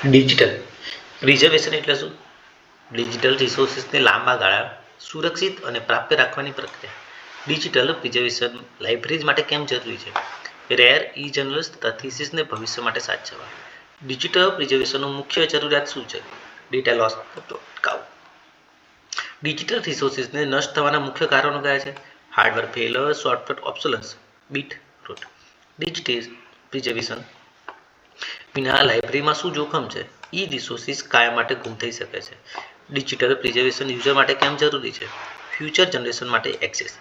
Digital preservation એટલે શું? Digital રિસોર્સિસને લાંબા ગાળા સુરક્ષિત અને પ્રાપ્ય રાખવાની પ્રક્રિયા. ડિજિટલ પ્રિઝર્વેશન લાઇબ્રેરીઝ માટે કેમ જરૂરી છે? રેર ઈ જર્નલ્સ તથા થીસીસને ભવિષ્ય માટે સાચવવા. ડિજિટલ પ્રિઝર્વેશનનું મુખ્ય જરૂરિયાત શું છે? ડેટા લોસ અટકાવવું. ડિજિટલ રિસોર્સિસને નષ્ટ થવાના મુખ્ય કારણો કયા છે? Hardware failure, software obsolescence, bit rot. Digital preservation વિના લાઇબ્રેરીમાં શું જોખમ છે? ઈ રિસોર્સિસ કાયમ માટે ગુમ થઈ શકે છે. ડિજિટલ પ્રિઝર્વેશન યુઝર માટે કેમ જરૂરી છે? ફ્યુચર જનરેશન માટે access.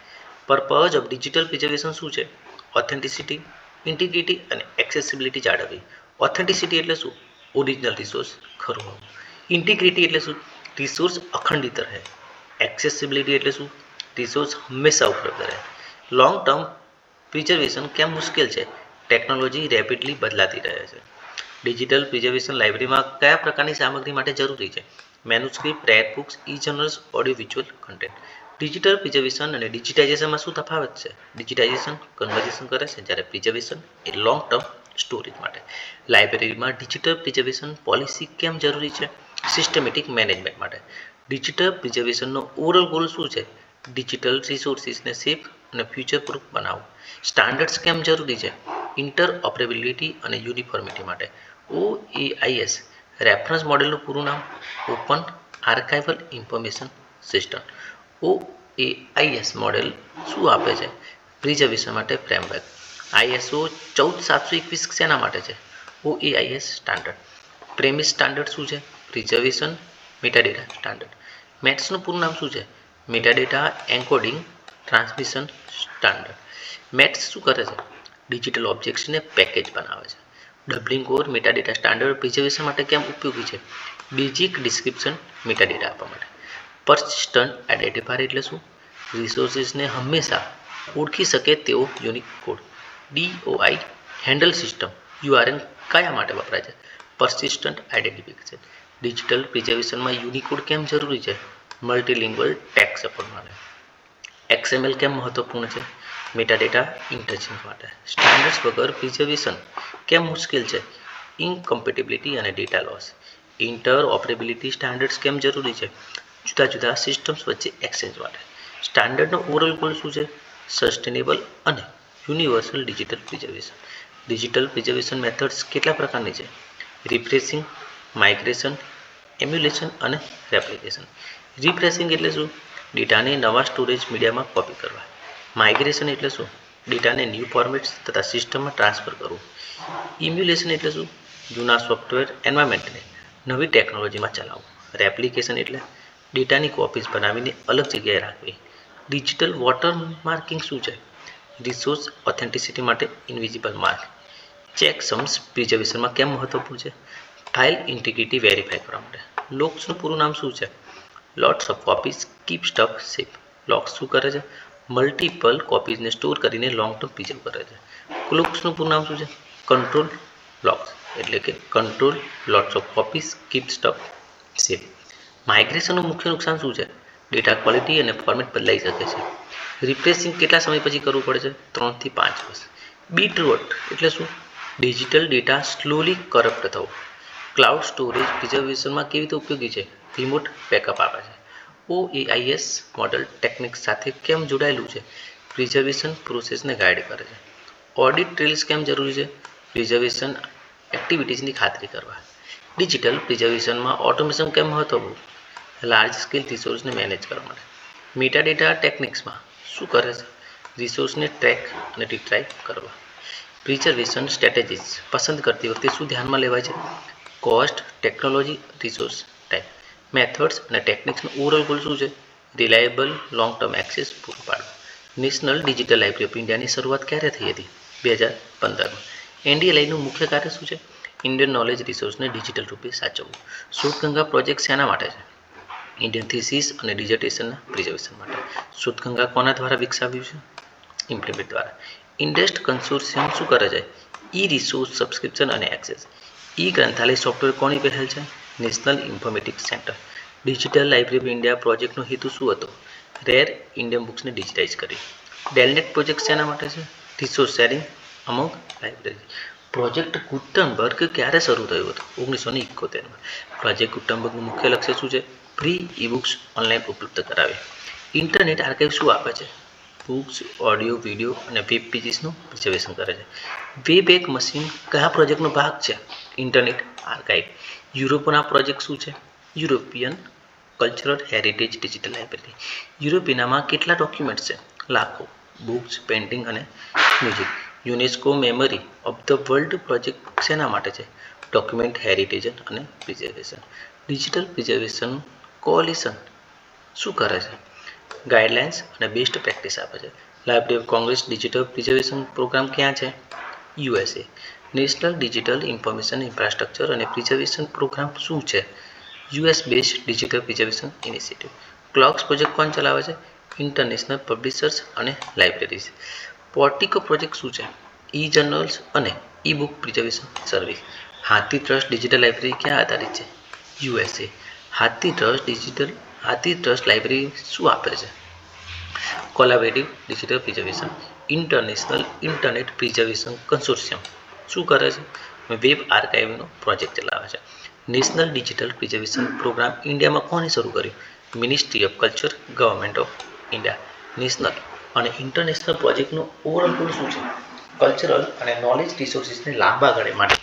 Purpose of digital preservation શું છે? ઓથેન્ટિસિટી, ઇન્ટિગ્રિટી અને એક્સેસિબિલિટી જાળવવી. ઓથેન્ટિસિટી એટલે શું? ઓરિજિનલ રિસોર્સ ખરું હોવું. ઇન્ટિગ્રિટી એટલે શું? રિસોર્સ અખંડિત રહે. એક્સેસિબિલિટી એટલે શું? રિસોર્સ હંમેશા ઉપલબ્ધ રહે. લોંગ ટર્મ પ્રિઝર્વેશન કેમ મુશ્કેલ છે? ટેકનોલોજી રેપિડલી બદલાતી રહે છે. ડિજિટલ પ્રિઝર્વેશન લાઇબ્રેરીમાં કયા પ્રકારની સામગ્રી માટે જરૂરી છે? Manuscript, rare books, e journals, audio visual content. Digital preservation અને ડિજિટાઇઝેશનમાં શું તફાવત છે? ડિજિટાઇઝેશન કન્વર્ઝેશન કરે છે, જ્યારે પ્રિઝર્વેશન એ લોંગ ટર્મ સ્ટોરેજ માટે. લાઇબ્રેરીમાં ડિજિટલ પ્રિઝર્વેશન પોલિસી કેમ જરૂરી છે? સિસ્ટમેટિક મેનેજમેન્ટ માટે. ડિજિટલ પ્રિઝર્વેશનનો ઓવરઓલ ગોલ શું છે? ડિજિટલ રિસોર્સિસને સેફ અને ફ્યુચર પ્રૂફ બનાવવું. સ્ટાન્ડર્ડ્સ કેમ જરૂરી છે? ઇન્ટરઓપરેબિલિટી અને યુનિફોર્મિટી માટે. OAIS રેફરન્સ મોડેલનું પૂરું નામ open archival information system. OAIS model શું આપે છે? પ્રિઝર્વેશન માટે ફ્રેમવર્ક. ISO 14721 શેના માટે છે? OAIS standard. પ્રેમિસ સ્ટાન્ડર્ડ શું છે? Preservation metadata standard. મેટ્સનું પૂરું નામ શું છે? Metadata encoding transmission standard. Mats શું કરે છે? ડિજિટલ ઓબ્જેક્ટ્સને પેકેજ બનાવે છે. ડબલિંગ ઓર મેટાડેટા સ્ટાન્ડર્ડ પ્રિઝર્વેશન માટે કેમ ઉપયોગી છે? બેઝિક ડિસ્ક્રિપ્શન મેટાડેટા આપવા માટે. પર્સિસ્ટન્ટ આઇડેન્ટિફાયર એટલે શું? રિસોર્સિસને હંમેશા ઓળખી શકે તેવો unique code. DOI handle system URL કયા માટે વપરાય છે? Persistent identification. ડિજિટલ પ્રિઝર્વેશનમાં યુનિકોડ કેમ જરૂરી છે? મલ્ટીલિંગ્વલ ટેક્સ્ટ સપોર્ટ માટે. XML કેમ મહત્વપૂર્ણ છે? મેટાડેટા ઇન્ટરચેન્જ માટે. સ્ટાન્ડર્ડ્સ વગર પ્રિઝર્વેશન કેમ મુશ્કેલ છે? ઇનકમ્પેટિબિલિટી અને ડેટા લોસ. ઇન્ટરઓપરેબિલિટી સ્ટાન્ડર્ડ્સ કેમ જરૂરી છે? જુદા જુદા સિસ્ટમ્સ વચ્ચે એક્સચેન્જ માટે. સ્ટાન્ડર્ડનો ઓવરઓલ ગોલ શું છે? સસ્ટેનેબલ અને universal digital preservation. Digital preservation methods કેટલા પ્રકારની છે? રિફ્રેશિંગ, માઇગ્રેશન, એમ્યુલેશન અને રેપ્લિકેશન. રિફ્રેશિંગ એટલે શું? ડેટાને નવા સ્ટોરેજ મીડિયામાં કોપી કરવા. માઇગ્રેશન એટલે શું? ડેટાને ન્યૂ ફોર્મેટ્સ તથા સિસ્ટમમાં ટ્રાન્સફર કરવું. ઇમ્યુલેશન એટલે શું? જૂના સોફ્ટવેર એન્વાયરમેન્ટને નવી ટેકનોલોજીમાં ચલાવવું. રેપ્લિકેશન એટલે ડેટાની કોપીઝ બનાવીને અલગ જગ્યાએ રાખવી. ડિજિટલ વોટરમાર્કિંગ શું છે? રિસોર્સ ઓથેન્ટિસિટી માટે ઇનવિઝિબલ માર્ક. ચેકસમ્સ પ્રિઝર્વેશનમાં કેમ મહત્વપૂર્ણ છે? ફાઇલ ઇન્ટિગ્રિટી વેરીફાઈ કરવા માટે. લોક્સનું પૂરું નામ શું છે? Lots of copies keep stuff safe. Locks શું કરે છે? મલ્ટિપલ કોપીઝને સ્ટોર કરીને લોંગ ટર્મ પ્રિઝર્વ કરે છે. ક્લુક્સનું પૂરું નામ શું છે? કંટ્રોલ લોક્સ એટલે કે control lots of copies keep stuff safe. માઇગ્રેશનનું મુખ્ય નુકસાન શું છે? ડેટા ક્વોલિટી અને ફોર્મેટ બદલાઈ શકે છે. રિફ્રેશિંગ કેટલા સમય પછી કરવું પડે છે? 3 થી 5 વર્ષ. બીટ રૂટ એટલે શું? ડિજિટલ ડેટા સ્લોલી કરપ્ટ થવો. ક્લાઉડ સ્ટોરેજ પ્રિઝર્વેશનમાં કેવી રીતે ઉપયોગી છે? રિમોટ બેકઅપ આપે છે. OAIS મોડેલ ટેકનિક સાથે કેમ જોડાયેલું છે? પ્રિઝર્વેશન પ્રોસેસને ગાઈડ કરે છે. ઓડિટ ટ્રેલ્સ કેમ જરૂરી છે? પ્રિઝર્વેશન એક્ટિવિટીઝની ખાતરી કરવા. ડિજિટલ પ્રિઝર્વેશનમાં ઓટોમેશન કેમ મહત્વપૂર્ણ? લાર્જ સ્કેલ રિસોર્સને મેનેજ કરવા માટે. મેટાડેટા ટેકનિક્સમાં શું કરે છે? રિસોર્સને ટ્રેક અને રિટ્રાઈવ કરવા. પ્રિઝર્વેશન સ્ટ્રેટેજીસ પસંદ કરતી વખતે શું ધ્યાનમાં લેવાય છે? Cost, technology, resource type. Methods અને ટેકનિક્સનો ઓવરઓલ ગોલ શું છે? રિલાયેબલ લોંગ ટર્મ એક્સેસ પૂરું પાડવું. નેશનલ ડિજિટલ લાઇબ્રેરી ઓફ ઇન્ડિયાની શરૂઆત ક્યારે થઈ હતી? 2015માં. NDLIનું મુખ્ય કાર્ય શું છે? ઇન્ડિયન નોલેજ રિસોર્સને ડિજિટલ રૂપે સાચવવું. શોધગંગા પ્રોજેક્ટ શેના માટે છે? ઇન્ડિયન થીસીસ અને ડિઝર્ટેશનના પ્રિઝર્વેશન માટે. શોધગંગા કોના દ્વારા વિકસાવ્યું છે? ઇમ્પ્લિમેન્ટ દ્વારા. ઇન્ડેસ્ટ કન્સોર્શિયમ શું કરે છે? ઈ રિસોર્સ સબસ્ક્રિપ્શન અને એક્સેસ. ઈ ગ્રંથાલય સોફ્ટવેર કોની પહેલ છે? National informatics centre. Digital library of India પ્રોજેક્ટનો હેતુ શું હતો? રેર ઇન્ડિયન બુક્સને ડિજિટાઇઝ કરી. ડેલનેટ પ્રોજેક્ટ શેના માટે છે? Resource sharing among library. Project Gutenberg ક્યારે શરૂ થયું હતું? 1971માં. પ્રોજેક્ટ ગુટનબર્ગનું મુખ્ય લક્ષ્ય શું છે? ફ્રી ઈ-બુક્સ ઓનલાઈન ઉપલબ્ધ કરાવી. ઇન્ટરનેટ આર્કાઇવ શું આપે છે? બુક્સ, ઓડિયો, વિડીયો અને વેબ પેજીસનું પ્રિઝર્વેશન કરે છે. વેબ એક મશીન કયા પ્રોજેક્ટનો ભાગ છે? Internet archive. યુરોપના પ્રોજેક્ટ શું છે? European cultural heritage digital library. યુરોપિયનમાં કેટલા ડોક્યુમેન્ટ્સ છે? લાખો. બુક્સ, પેઇન્ટિંગ અને music. UNESCO memory of the world project શેના માટે છે? ડોક્યુમેન્ટ હેરિટેજ અને પ્રિઝર્વેશન. ડિજિટલ પ્રિઝર્વેશન કોલિશન શું કરે છે? ગાઈડલાઇન્સ અને બેસ્ટ પ્રેક્ટિસ આપે છે. Library of Congress digital preservation programme ક્યાં છે? USA. National digital information infrastructure અને પ્રિઝર્વેશન પ્રોગ્રામ શું છે? US based digital preservation initiative. CLOCKSS project કોણ ચલાવે છે? ઇન્ટરનેશનલ પબ્લિશર્સ અને લાઇબ્રેરીઝ. પોર્ટિકો પ્રોજેક્ટ શું છે? ઈ જર્નલ્સ અને ઈ બુક પ્રિઝર્વેશન સર્વિસ. હાથી ટ્રસ્ટ ડિજિટલ લાઇબ્રેરી ક્યાં આધારિત છે? યુએસએ. હાથી ટ્રસ્ટ લાઇબ્રેરી શું આપે છે? Collaborative digital preservation. International internet preservation consortium શું કરે છે? વેબ આર્કાઇવનો પ્રોજેક્ટ ચલાવે છે. નેશનલ ડિજિટલ પ્રિઝર્વેશન પ્રોગ્રામ ઇન્ડિયામાં કોણે શરૂ કર્યું? Ministry of culture, government of India. National અને ઇન્ટરનેશનલ પ્રોજેક્ટનો ઓવરઓલ ગોલ શું છે? કલ્ચરલ અને નોલેજ રિસોર્સિસને લાંબા ગાળે માટે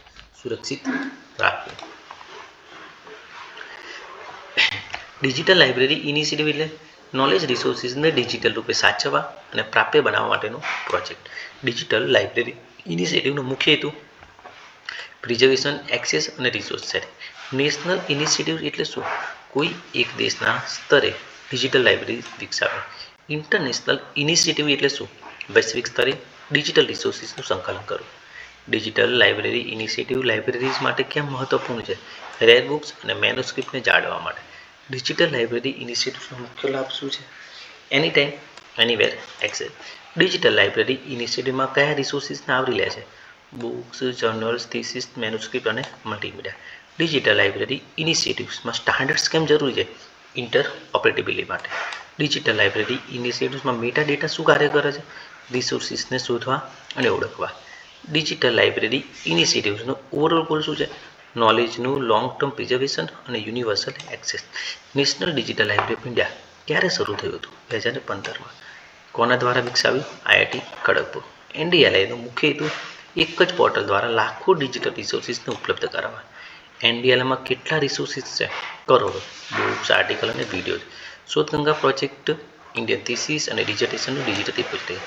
સુરક્ષિત રાખવું. ડિજિટલ લાઇબ્રેરી ઇનિશિયેટિવ એટલે નોલેજ રિસોર્સિસને ડિજિટલ રૂપે સાચવવા અને પ્રાપ્ય બનાવવા માટેનો પ્રોજેક્ટ. ડિજિટલ લાઇબ્રેરી ઇનિશિયેટિવનો મુખ્ય હેતુ પ્રિઝર્વેશન, એક્સેસ અને રિસોર્સ શેરિંગ. નેશનલ ઇનિશિયેટિવ એટલે શું? કોઈ એક દેશના સ્તરે ડિજિટલ લાઇબ્રેરી વિકસાવે. ઇન્ટરનેશનલ ઇનિશિયેટિવ એટલે શું? વૈશ્વિક સ્તરે ડિજિટલ રિસોર્સિસનું સંકલન કરવું. ડિજિટલ લાઇબ્રેરી ઇનિશિયેટિવ લાઇબ્રેરીઝ માટે કેમ મહત્વપૂર્ણ છે? રેર બુક્સ અને મેન્યુસ્ક્રિપ્ટને જાળવવા માટે. ડિજિટલ લાઇબ્રેરી ઇનિશિયેટિવનો મુખ્ય લાભ શું છે? Any time anywhere access. Digital library ઇનિશિયેટિવમાં કયા રિસોર્સિસને આવરી લે છે? બુક્સ, જર્નલ્સ, થીસિસ, મેન્યુસ્ક્રિપ્ટ અને મલ્ટીમીડિયા. ડિજિટલ લાઇબ્રેરી ઇનિશિયેટિવ્સમાં સ્ટાન્ડર્ડ્સ કેમ જરૂરી છે? ઇન્ટરઓપરેટેબિલિટી માટે. ડિજિટલ લાઇબ્રેરી ઇનિશિયેટિવ્સમાં મેટા ડેટા શું કાર્ય કરે છે? રિસોર્સિસને શોધવા અને ઓળખવા. ડિજિટલ લાઇબ્રેરી ઇનિશિયેટિવ્સનો ઓવરઓલ ગોલ શું છે? નોલેજનું લોંગ ટર્મ પ્રિઝર્વેશન અને universal access. National digital library of India ક્યારે શરૂ થયું હતું? 2015માં. કોના દ્વારા વિકસાવ્યું? આઈઆઈટી ખડગપુર. એનડીએલઆઈનો મુખ્ય હેતુ એક જ પોર્ટલ દ્વારા લાખો ડિજિટલ રિસોર્સિસને ઉપલબ્ધ કરાવવા. એનડીએલઆઈમાં કેટલા રિસોર્સિસ છે? કરોડો. બુક્સ, આર્ટિકલ અને વિડીયો. શોધગંગા પ્રોજેક્ટ ઇન્ડિયન થીસિસ અને ડિઝર્ટેશનનું ડિજિટલ રિપોઝિટરી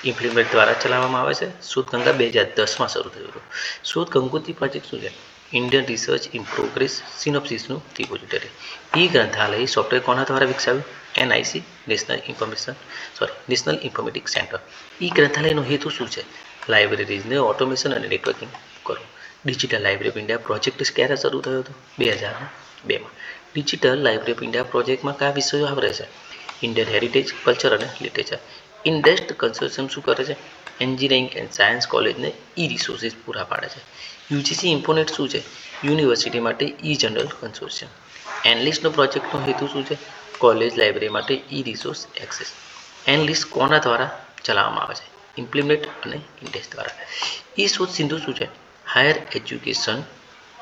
ઇમ્પ્લિમેન્ટ દ્વારા ચલાવવામાં આવે છે. શોધગંગા 2010માં શરૂ થયું હતું. શોધગંગોત્રી પ્રોજેક્ટ શું છે? ઇન્ડિયન રિસર્ચ ઇન પ્રોગ્રેસ સિનોપ્સિસનું રિપોઝિટરી. ઈ ગ્રંથાલય સોફ્ટવેર કોના દ્વારા વિકસાવ્યું? NIC national informatics centre. E ગ્રંથાલયનો હેતુ શું છે? લાઇબ્રેરીઝને ઓટોમેશન અને નેટવર્કિંગ કરવું. Digital library of India project ક્યારે શરૂ થયો હતો? 2002માં. ડિજિટલ લાઇબ્રેરી ઓફ ઇન્ડિયા પ્રોજેક્ટમાં કયા વિષયો આવરે છે? ઇન્ડિયન હેરિટેજ, કલ્ચર અને લિટરેચર. ઇન્ડેસ્ટ કન્સોર્શિયમ શું કરે છે? એન્જિનિયરિંગ એન્ડ સાયન્સ કોલેજને ઈ રિસોર્સિસ પૂરા પાડે છે. યુજીસી ઇમ્પોનેટ શું છે? યુનિવર્સિટી માટે ઈ જનરલ કન્સોર્શિયમ. એનલિસ્ટનો પ્રોજેક્ટનો હેતુ શું છે? કોલેજ લાઇબ્રેરી માટે ઈ રિસોર્સ એક્સેસ. એનલિસ્ટ કોના દ્વારા ચલાવવામાં આવે છે? ઇમ્પ્લિમેન્ટ અને ઇન્ડેસ્ટ દ્વારા. ઈ શોધ સિંધુ શું છે? હાયર એજ્યુકેશન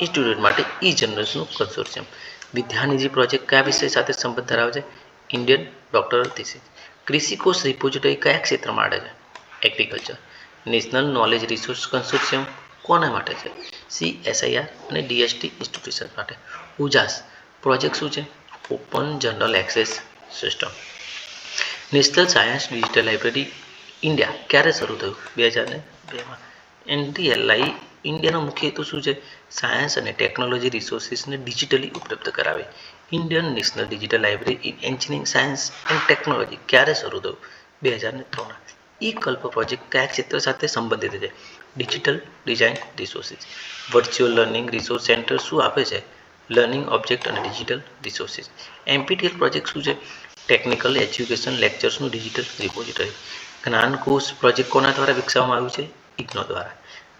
ઇન્સ્ટિટ્યૂટ માટે ઈ જર્નલ્સનું કન્સોર્શિયમ. વિદ્યાનિધિ પ્રોજેક્ટ કયા વિષય સાથે સંબંધ ધરાવે છે? Indian doctoral thesis. કૃષિ કોષ રિપોઝિટરી કયા ક્ષેત્ર માટે છે? એગ્રીકલ્ચર. નેશનલ નોલેજ રિસોર્સ કન્સોર્શિયમ કોના માટે છે? CSIR અને DST ઇન્સ્ટિટ્યુશન માટે. ઉજાસ પ્રોજેક્ટ શું છે? Open general access system. National science digital library India ક્યારે શરૂ થયું? 2002માં. એનડીએલઆઈ ઇન્ડિયાનો મુખ્ય હેતુ શું છે? સાયન્સ અને ટેકનોલોજી રિસોર્સિસને ડિજિટલી ઉપલબ્ધ કરાવે. Indian national digital library in engineering science and technology ક્યારે શરૂ થયું? 2003. ઈ કલ્પ પ્રોજેક્ટ કયા ક્ષેત્ર સાથે સંબંધિત છે? Digital design resources. Virtual learning resource centre શું આપે છે? લર્નિંગ ઓબ્જેક્ટ અને ડિજિટલ રિસોર્સિસ. એમપીટીએલ પ્રોજેક્ટ શું છે? ટેકનિકલ એજ્યુકેશન લેક્ચર્સનું ડિજિટલ રિપોઝિટરી. જ્ઞાનકોશ પ્રોજેક્ટ કોના દ્વારા વિકસાવવામાં આવ્યું છે? ઇગ્નો દ્વારા.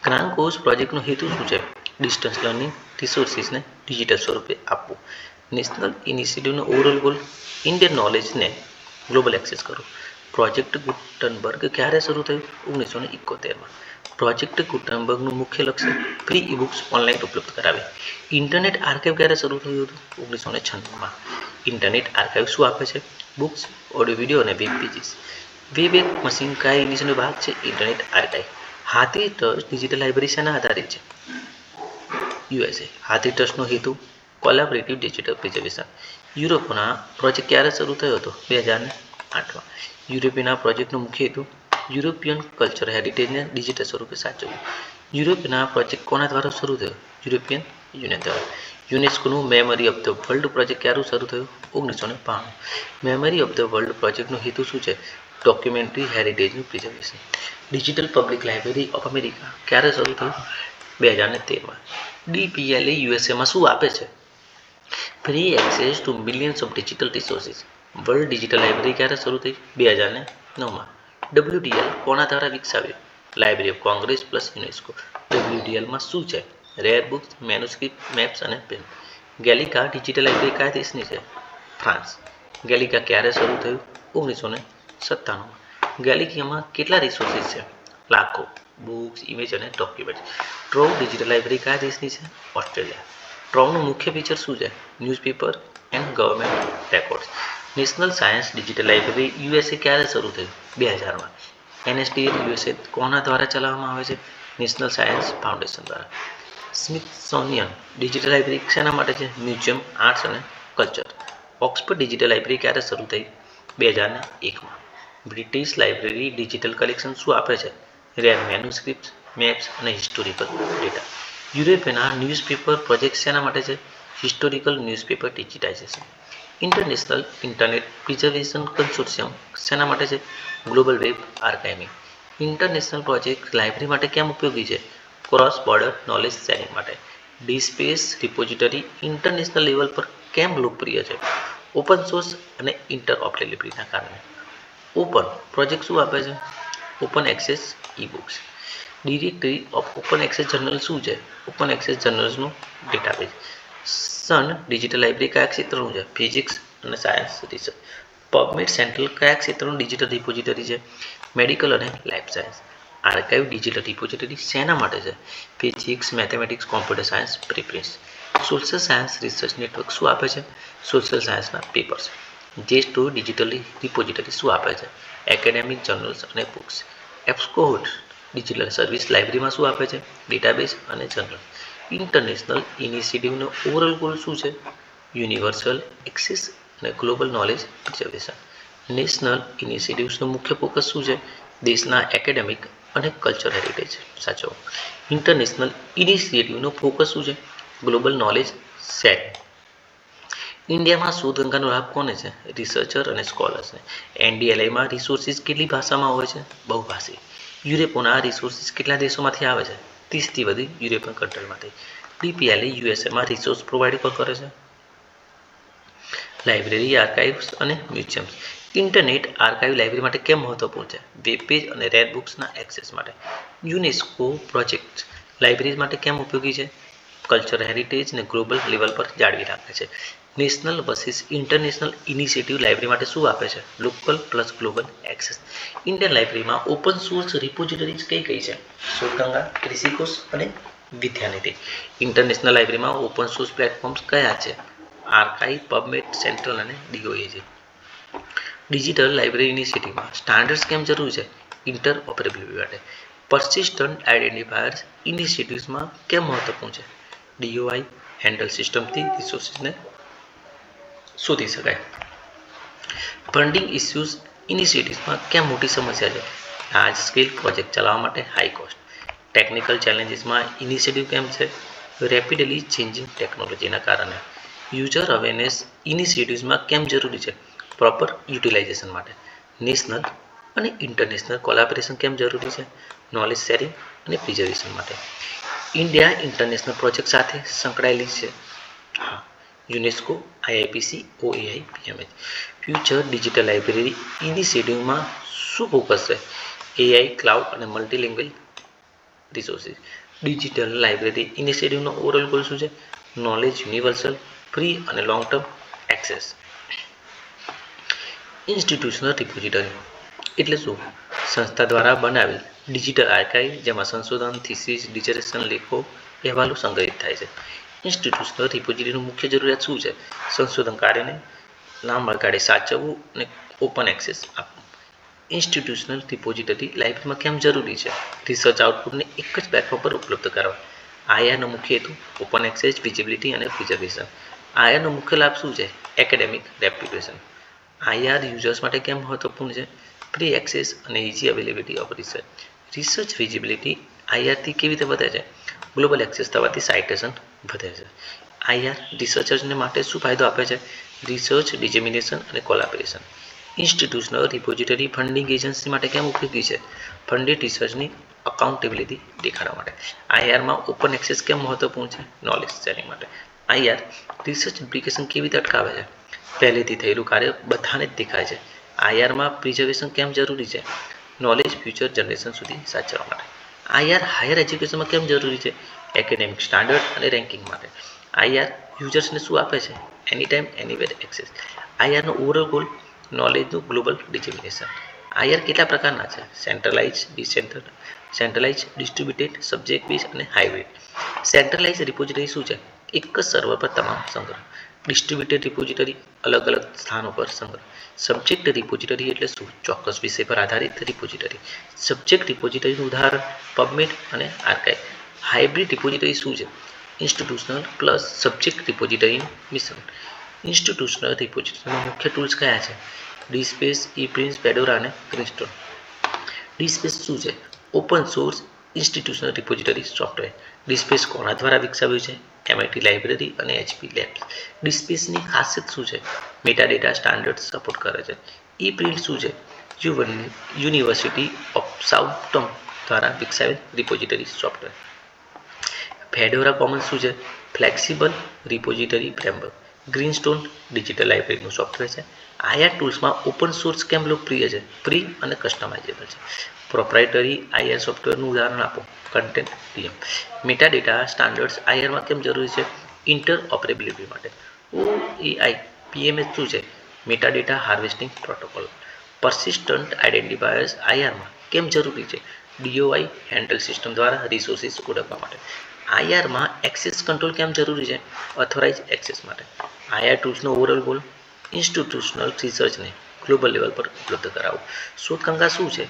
જ્ઞાનકોશ પ્રોજેક્ટનો હેતુ શું છે? ડિસ્ટન્સ લર્નિંગ રિસોર્સિસને ડિજિટલ સ્વરૂપે આપવું. નેશનલ ઇનિશિયેટિવનો ઓવરઓલ ગોલ ઇન્ડિયન નોલેજને ગ્લોબલ એક્સેસ કરો. પ્રોજેક્ટ ગુટનબર્ગ ક્યારે શરૂ થયું? 1971માં. પ્રોજેક્ટ ગુટેનબર્ગનું મુખ્ય લક્ષ્ય ફ્રી ઈ-બુક્સ ઓનલાઈન ઉપલબ્ધ કરાવી. ઇન્ટરનેટ આર્કાઇવ ક્યારે શરૂ થયું હતું? 1996માં. ઇન્ટરનેટ આર્કાઇવ શું આપે છે? બુક્સ, ઓડિયો, વિડીયો અને વેબ પેજીસ. વેબ એક મશીન કયા ઇનિશિયલનો ભાગ છે? Internet archive. Hathi trust digital library શેના આધારિત છે? યુએસએ. હાથી ટ્રસ્ટનો હેતુ કોલેબોરેટિવ ડિજિટલ પ્રિઝર્વેશન. યુરોપના પ્રોજેક્ટ ક્યારે શરૂ થયો હતો? 2008માં. યુરોપીના પ્રોજેક્ટનો મુખ્ય હેતુ યુરોપિયન કલ્ચર હેરિટેજને ડિજિટલ સ્વરૂપે સાચવવું. યુરોપના પ્રોજેક્ટ કોના દ્વારા શરૂ થયો? યુરોપિયન યુનિયન દ્વારા. યુનેસ્કોનું memory of the world project ક્યારે શરૂ થયો? 1992. મેમરી ઓફ ધ વર્લ્ડ પ્રોજેક્ટનો હેતુ શું છે? ડોક્યુમેન્ટરી હેરિટેજનું preservation. Digital public library of America ક્યારે શરૂ થયું? 2013માં. DPLA યુએસએમાં શું આપે છે? Free access to millions of digital resources. World digital library ક્યારે શરૂ થઈ? 2009માં. WDL કોના દ્વારા વિકસાવ્યું? Library of congress plus UNESCO. WDLમાં શું છે? રેર બુક્સ, મેનુસ્ક્રિપ્ટ, મેપ્સ અને પેન. ગેલિકા ડિજિટલ લાઇબ્રેરી કયા દેશની છે? ફ્રાન્સ. ગેલિકા ક્યારે શરૂ થયું? 1997માં. ગેલિકામાં કેટલા રિસોર્સિસ છે? લાખો. બુક્સ, ઇમેજ અને ડોક્યુમેન્ટ. ટ્રોવ ડિજિટલ લાઇબ્રેરી કયા દેશની છે? ઓસ્ટ્રેલિયા. ટ્રોવનું મુખ્ય ફીચર શું છે? Newspaper and government records. National science digital library USA ક્યારે શરૂ થયું? 2000માં. NSDL યુએસએ કોના દ્વારા ચલાવવામાં આવે છે? નેશનલ સાયન્સ ફાઉન્ડેશન દ્વારા. સ્મિથસોનિયન ડિજિટલ લાઇબ્રેરી શેના માટે છે? મ્યુઝિયમ, આર્ટ્સ અને કલ્ચર. ઓક્સફર્ડ ડિજિટલ લાઇબ્રેરી ક્યારે શરૂ થઈ? 2001માં. બ્રિટિશ લાઇબ્રેરી ડિજિટલ કલેક્શન શું આપે છે? રેર મેન્યુસ્ક્રિપ્ટ્સ, મેપ્સ અને હિસ્ટોરિકલ ડેટા. યુરોપના ન્યૂઝપેપર પ્રોજેક્ટ શેના માટે છે? Historical newspaper digitization. International internet preservation consortium શેના માટે છે? Global web archiving. International project library માટે કેમ ઉપયોગી છે? ક્રોસ બોર્ડર નોલેજ શેરિંગ માટે. ડીસ્પેસ રિપોઝિટરી ઇન્ટરનેશનલ લેવલ પર કેમ લોકપ્રિય છે? ઓપન સોર્સ અને ઇન્ટરઓપરેબિલિટીના કારણે. ઓપન પ્રોજેક્ટ શું આપે છે? Open access ebooks. Directory of open access journal શું છે? ઓપન એક્સેસ જર્નલ્સનું ડેટાબેઝ. સન ડિજિટલ લાઇબ્રેરી કયા ક્ષેત્રનું છે? ફિઝિક્સ અને સાયન્સ રિસર્ચ. પબમેડ સેન્ટ્રલ કયા ક્ષેત્રનું ડિજિટલ રિપોઝિટરી છે? મેડિકલ અને life science. Archive digital repository શેના માટે છે? Physics, mathematics, computer science, preference. Social science research network શું આપે છે? સોશિયલ સાયન્સના પેપર્સ. જેસ્ટો ડિજિટલ રિપોઝિટરી શું આપે છે? એકેડેમિક જર્નલ્સ અને બુક્સ. એપ્સકોટ ડિજિટલ સર્વિસ લાઇબ્રેરીમાં શું આપે છે? ડેટાબેઝ અને જર્નલ. ઇન્ટરનેશનલ ઇનિશિયેટિવનો ઓવરઓલ ગોલ શું છે? યુનિવર્સલ એક્સેસ અને ગ્લોબલ નોલેજ પ્રિઝર્વેશન. નેશનલ ઇનિશિયેટિવ્સનો મુખ્ય ફોકસ શું છે? દેશના એકેડેમિક અને કલ્ચર હેરિટેજ સાચવો. ઇન્ટરનેશનલ ઇનિશિયેટિવનો ફોકસ શું છે? Global knowledge sharing. ઇન્ડિયામાં શોધગંગાનો લાભ કોને છે? રિસર્ચર અને સ્કોલર્સને. NDLIમાં રિસોર્સિસ કેટલી ભાષામાં હોય છે? બહુભાષી. યુરોપના રિસોર્સિસ કેટલા દેશોમાંથી આવે છે? 30થી વધુ યુરોપિયન કન્ટ્રીમાંથી. DPLA યુએસએમાં રિસોર્સ પ્રોવાઈડ કરે છે. લાઇબ્રેરી, આર્કાઇવ્સ અને મ્યુઝિયમ્સ. ઇન્ટરનેટ આર્કાઇવ લાઇબ્રેરી માટે કેમ મહત્વપૂર્ણ છે? વેબ પેજ અને રેર બુક્સના એક્સેસ માટે. યુનેસ્કો પ્રોજેક્ટ લાઇબ્રેરી માટે કેમ ઉપયોગી છે? કલ્ચર હેરિટેજ અને ગ્લોબલ લેવલ પર જાળવી રાખે છે. National versus international initiative library માટે શું આપે છે? Local plus global access. Indian લાઇબ્રેરીમાં ઓપન સોર્સ રિપોઝિટરીઝ કઈ છે? શોધગંગા, કૃષિકોશ અને વિદ્યાનિધિ. ઇન્ટરનેશનલ લાઇબ્રેરીમાં ઓપન સોર્સ પ્લેટફોર્મ્સ કયા છે? આર્કાઇવ, પબમેડ, સેન્ટ્રલ અને DOAJ. ડિજિટલ લાઇબ્રેરી ઇનિશિયેટિવમાં સ્ટાન્ડર્ડ્સ કેમ જરૂરી છે? ઇન્ટરઓપરેબિલિટી માટે. પર્સિસ્ટન્ટ આઇડેન્ટિફાયર્સ ઇનિશિયેટિવ્સમાં કેમ મહત્વપૂર્ણ છે? DOI હેન્ડલ સિસ્ટમથી રિસોર્સિસને શોધી શકાય. ફંડિંગ ઇસ્યુઝ ઇનિશિયેટિવ્સમાં કેમ મોટી સમસ્યા છે? લાર્જ સ્કેલ પ્રોજેક્ટ ચલાવવા માટે હાઈ કોસ્ટ. ટેકનિકલ ચેલેન્જીસમાં ઇનિશિયેટિવ કેમ છે? રેપિડલી ચેન્જિંગ ટેકનોલોજીના કારણે. યુઝર અવેરનેસ ઇનિશિયેટિવ્સમાં કેમ જરૂરી છે? પ્રોપર યુટિલાઇઝેશન માટે. નેશનલ અને ઇન્ટરનેશનલ કોલાબોરેશન કેમ જરૂરી છે? નોલેજ શેરિંગ અને પ્રિઝર્વેશન માટે. ઇન્ડિયા ઇન્ટરનેશનલ પ્રોજેક્ટ સાથે સંકળાયેલી છે. હા. UNESCO, IIPC, OAI, PMH. Future digital library ઇનિશિયેટિવમાં શું ફોકસ છે? AI, ક્લાઉડ અને મલ્ટીલિંગ્વલ રિસોર્સિસ. ડિજિટલ લાઇબ્રેરી ઇનિશિયેટિવનો ઓવરઓલ ગોલ શું છે? નોલેજ યુનિવર્સલ, ફ્રી અને long term access. Institutional repository એટલે શું? સંસ્થા દ્વારા બનાવેલ ડિજિટલ આર્કાઇવ, જેમાં સંશોધન, થીસીસ, ડિસર્ટેશન, લેખો, અહેવાલો સંગ્રહિત થાય છે. ઇન્સ્ટિટ્યુશનલ રિપોઝિટરીની મુખ્ય જરૂરિયાત શું છે? સંશોધન કાર્યને લાંબા ગાળે સાચવવું અને ઓપન એક્સેસ આપવું. ઇન્સ્ટિટ્યુશનલ રિપોઝિટરી લાઇબ્રેરીમાં કેમ જરૂરી છે? રિસર્ચ આઉટપુટને એક જ પ્લેટફોર્મ પર ઉપલબ્ધ કરવા. આઈઆરનો મુખ્ય હેતુ ઓપન એક્સેસ, વિઝિબિલિટી અને પ્રિઝર્વેશન. આઈઆરનો મુખ્ય લાભ શું છે? Academic reputation. આઈઆર યુઝર્સ માટે કેમ મહત્વપૂર્ણ છે? પ્રી એક્સેસ અને easy availability of research. Research visibility આઈઆરથી કેવી રીતે વધે છે? ગ્લોબલ એક્સેસ થવાથી સાઇટેશન વધે છે. આઈઆર રિસર્ચર્સને માટે શું ફાયદો આપે છે? રિસર્ચ ડિસેમિનેશન અને collaboration. Institutional repository funding agency માટે કેમ ઉપયોગી છે? ફંડેડ રિસર્ચની અકાઉન્ટેબિલિટી દેખાડવા માટે. આઈઆરમાં ઓપન એક્સેસ કેમ મહત્વપૂર્ણ છે? નોલેજ શેરિંગ માટે. આઈઆર રિસર્ચ ડુપ્લિકેશન કેવી રીતે અટકાવે છે? પહેલેથી થયેલું કાર્ય બધાને જ દેખાય છે. આઈઆરમાં પ્રિઝર્વેશન કેમ જરૂરી છે? નોલેજ ફ્યુચર જનરેશન સુધી સાચવવા માટે. આઈઆર હાયર એજ્યુકેશનમાં કેમ જરૂરી છે? એકેડેમિક સ્ટાન્ડર્ડ અને રેન્કિંગ માટે. આઈઆર યુઝર્સને શું આપે છે? Any time anywhere access. આઈઆરનો ઓવરઓલ ગોલ નોલેજનું ગ્લોબલ ડિસ્ટ્રીબ્યુશન. આઈઆર કેટલા પ્રકારના છે? સેન્ટ્રલાઇઝ, ડિસ્ટ્રીબ્યુટેડ, સબ્જેક્ટ બેઝ અને હાઇબ્રિડ. સેન્ટ્રલાઇઝ રિપોઝિટરી શું છે? એક જ સર્વર પર તમામ સંગ્રહ. ડિસ્ટ્રીબ્યુટેડ રિપોઝિટરી અલગ અલગ સ્થાનો પર સંગ્રહ. સબ્જેક્ટ રિપોઝિટરી એટલે શું? ચોક્કસ વિષય પર આધારિત રિપોઝિટરી. સબ્જેક્ટ રિપોઝિટરીનું ઉદાહરણ પબમેડ અને આર્કાઇવ. હાઇબ્રિડ રિપોઝિટરી શું છે? ઇન્સ્ટિટ્યુશનલ પ્લસ સબ્જેક્ટ રિપોઝિટરીનું મિશ્રણ. ઇન્સ્ટિટ્યુશનલ રિપોઝિટરીમાં મુખ્ય ટૂલ્સ કયા છે? ડીસ્પેસ, ePrints, ફેડોરા અને ગ્રીનસ્ટોન. ડીસ્પેસ શું છે? Open source institutional repository software. DSpace કોના દ્વારા વિકસાવ્યું છે? એમઆઈટી લાઇબ્રેરી અને એચપી લેબ્સ. ડીસ્પેસની ખાસિયત શું છે? મેટાડેટા સ્ટાન્ડર્ડ સપોર્ટ કરે છે. ePrint શું છે? યુનિવર્સિટી ઓફ સાઉથમ્પ્ટન દ્વારા વિકસાવેલ રિપોઝિટરી સોફ્ટવેર. ફેડોરા કોમન્સ શું છે? Flexible repository framework. Greenstone digital લાઇબ્રેરીનું સોફ્ટવેર છે. આઈઆર ટૂલ્સમાં ઓપન સોર્સ કેમ લોકપ્રિય છે? ફ્રી અને કસ્ટમાઇઝેબલ છે. પ્રોપ્રાઇટરી આઈઆર સોફ્ટવેરનું ઉદાહરણ આપો. Content TM. મેટાડેટા સ્ટાન્ડર્ડ્સ આઈઆરમાં કેમ જરૂરી છે? ઇન્ટરઓપરેબિલિટી માટે. ઓએઆઈ પીએમએસ શું છે? Metadata harvesting protocol. persistent identifiers આઈઆરમાં કેમ જરૂરી છે? ડીઓઆઈ હેન્ડલ સિસ્ટમ દ્વારા રિસોર્સિસ ઓળખવા માટે. આઈઆરમાં એક્સેસ કંટ્રોલ કેમ જરૂરી છે? ઓથોરાઇઝ એક્સેસ માટે. આઈઆર ટૂલ્સનો ઓવરઓલ ગોલ ઇન્સ્ટિટ્યુશનલ રિસર્ચને ગ્લોબલ લેવલ પર ઉપલબ્ધ કરાવવું. શોધગંગા શું છે?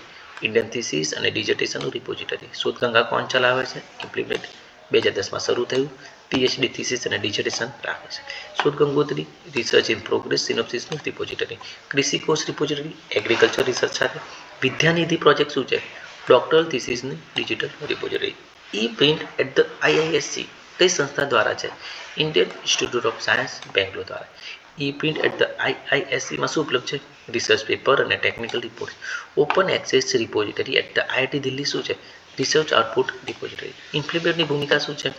ઇન્ડિયન થીસીસ અને ડિઝર્ટેશનનું રિપોઝિટરી. શોધગંગા કોણ ચલાવે છે? ઇમ્પ્લિમેન્ટ 2010માં શરૂ થયું. પીએચડી થીસીસ અને ડિઝર્ટેશન રાખે છે. શોધગંગોત્રી રિસર્ચ ઇન પ્રોગ્રેસ સિનોપ્સિસનું રિપોઝિટરી. કૃષિ કોષ રિપોઝિટરી એગ્રીકલ્ચર રિસર્ચ સાથે. વિદ્યાનિધિ પ્રોજેક્ટ શું છે? ડોક્ટરલ થીસીસની digital repository. ePrint at the IISc કઈ સંસ્થા દ્વારા છે? Indian institute of science Bangalore દ્વારા. ePrint એટ ધ આઈઆઈએસસીમાં શું ઉપલબ્ધ છે? રિસર્ચ પેપર અને technical report. Open access repository at the IIT Delhi શું છે? Research output repository. ઇમ્પ્લિમેન્ટની ભૂમિકા શું છે?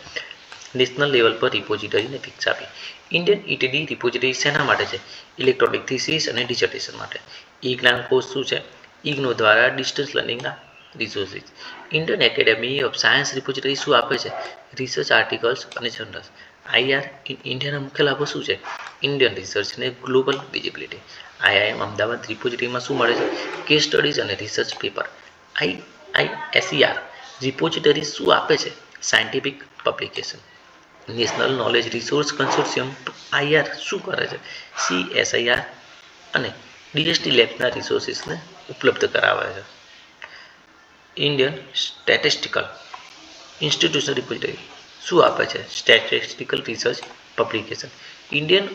નેશનલ લેવલ પર રિપોઝિટરીને વિકસાવી. ઇન્ડિયન ઇટીડી રિપોઝિટરી શેના માટે છે? ઇલેક્ટ્રોનિક થીસીસ અને ડિઝર્ટેશન માટે. ઈ જ્ઞાન કોષ શું છે? ઇગ્નો દ્વારા ડિસ્ટન્સ લર્નિંગના resources. Indian academy of science repository શું આપે છે? રિસર્ચ આર્ટિકલ્સ અને જર્નલ્સ. આઈઆર ઇન ઇન્ડિયાના મુખ્ય લાભો શું છે? ઇન્ડિયન રિસર્ચને ગ્લોબલ વિઝિબિલિટી. આઈઆઈએમ અમદાવાદ રિપોઝિટરીમાં શું મળે છે? કેસ સ્ટડીઝ અને રિસર્ચ પેપર. આઈઆઈએસઈઆર રિપોઝિટરી શું આપે છે? Scientific publication. National knowledge resource consortium IR શું કરે છે? સીએસઆઈઆર અને ડીએસટી લેબ્સના રિસોર્સિસને ઉપલબ્ધ કરાવે છે. ઇન્ડિયન સ્ટેટિસ્ટિકલ ઇન્સ્ટિટ્યુશન રિપોઝિટરી શું આપે છે? Statistical research publication. ઇન્ડિયન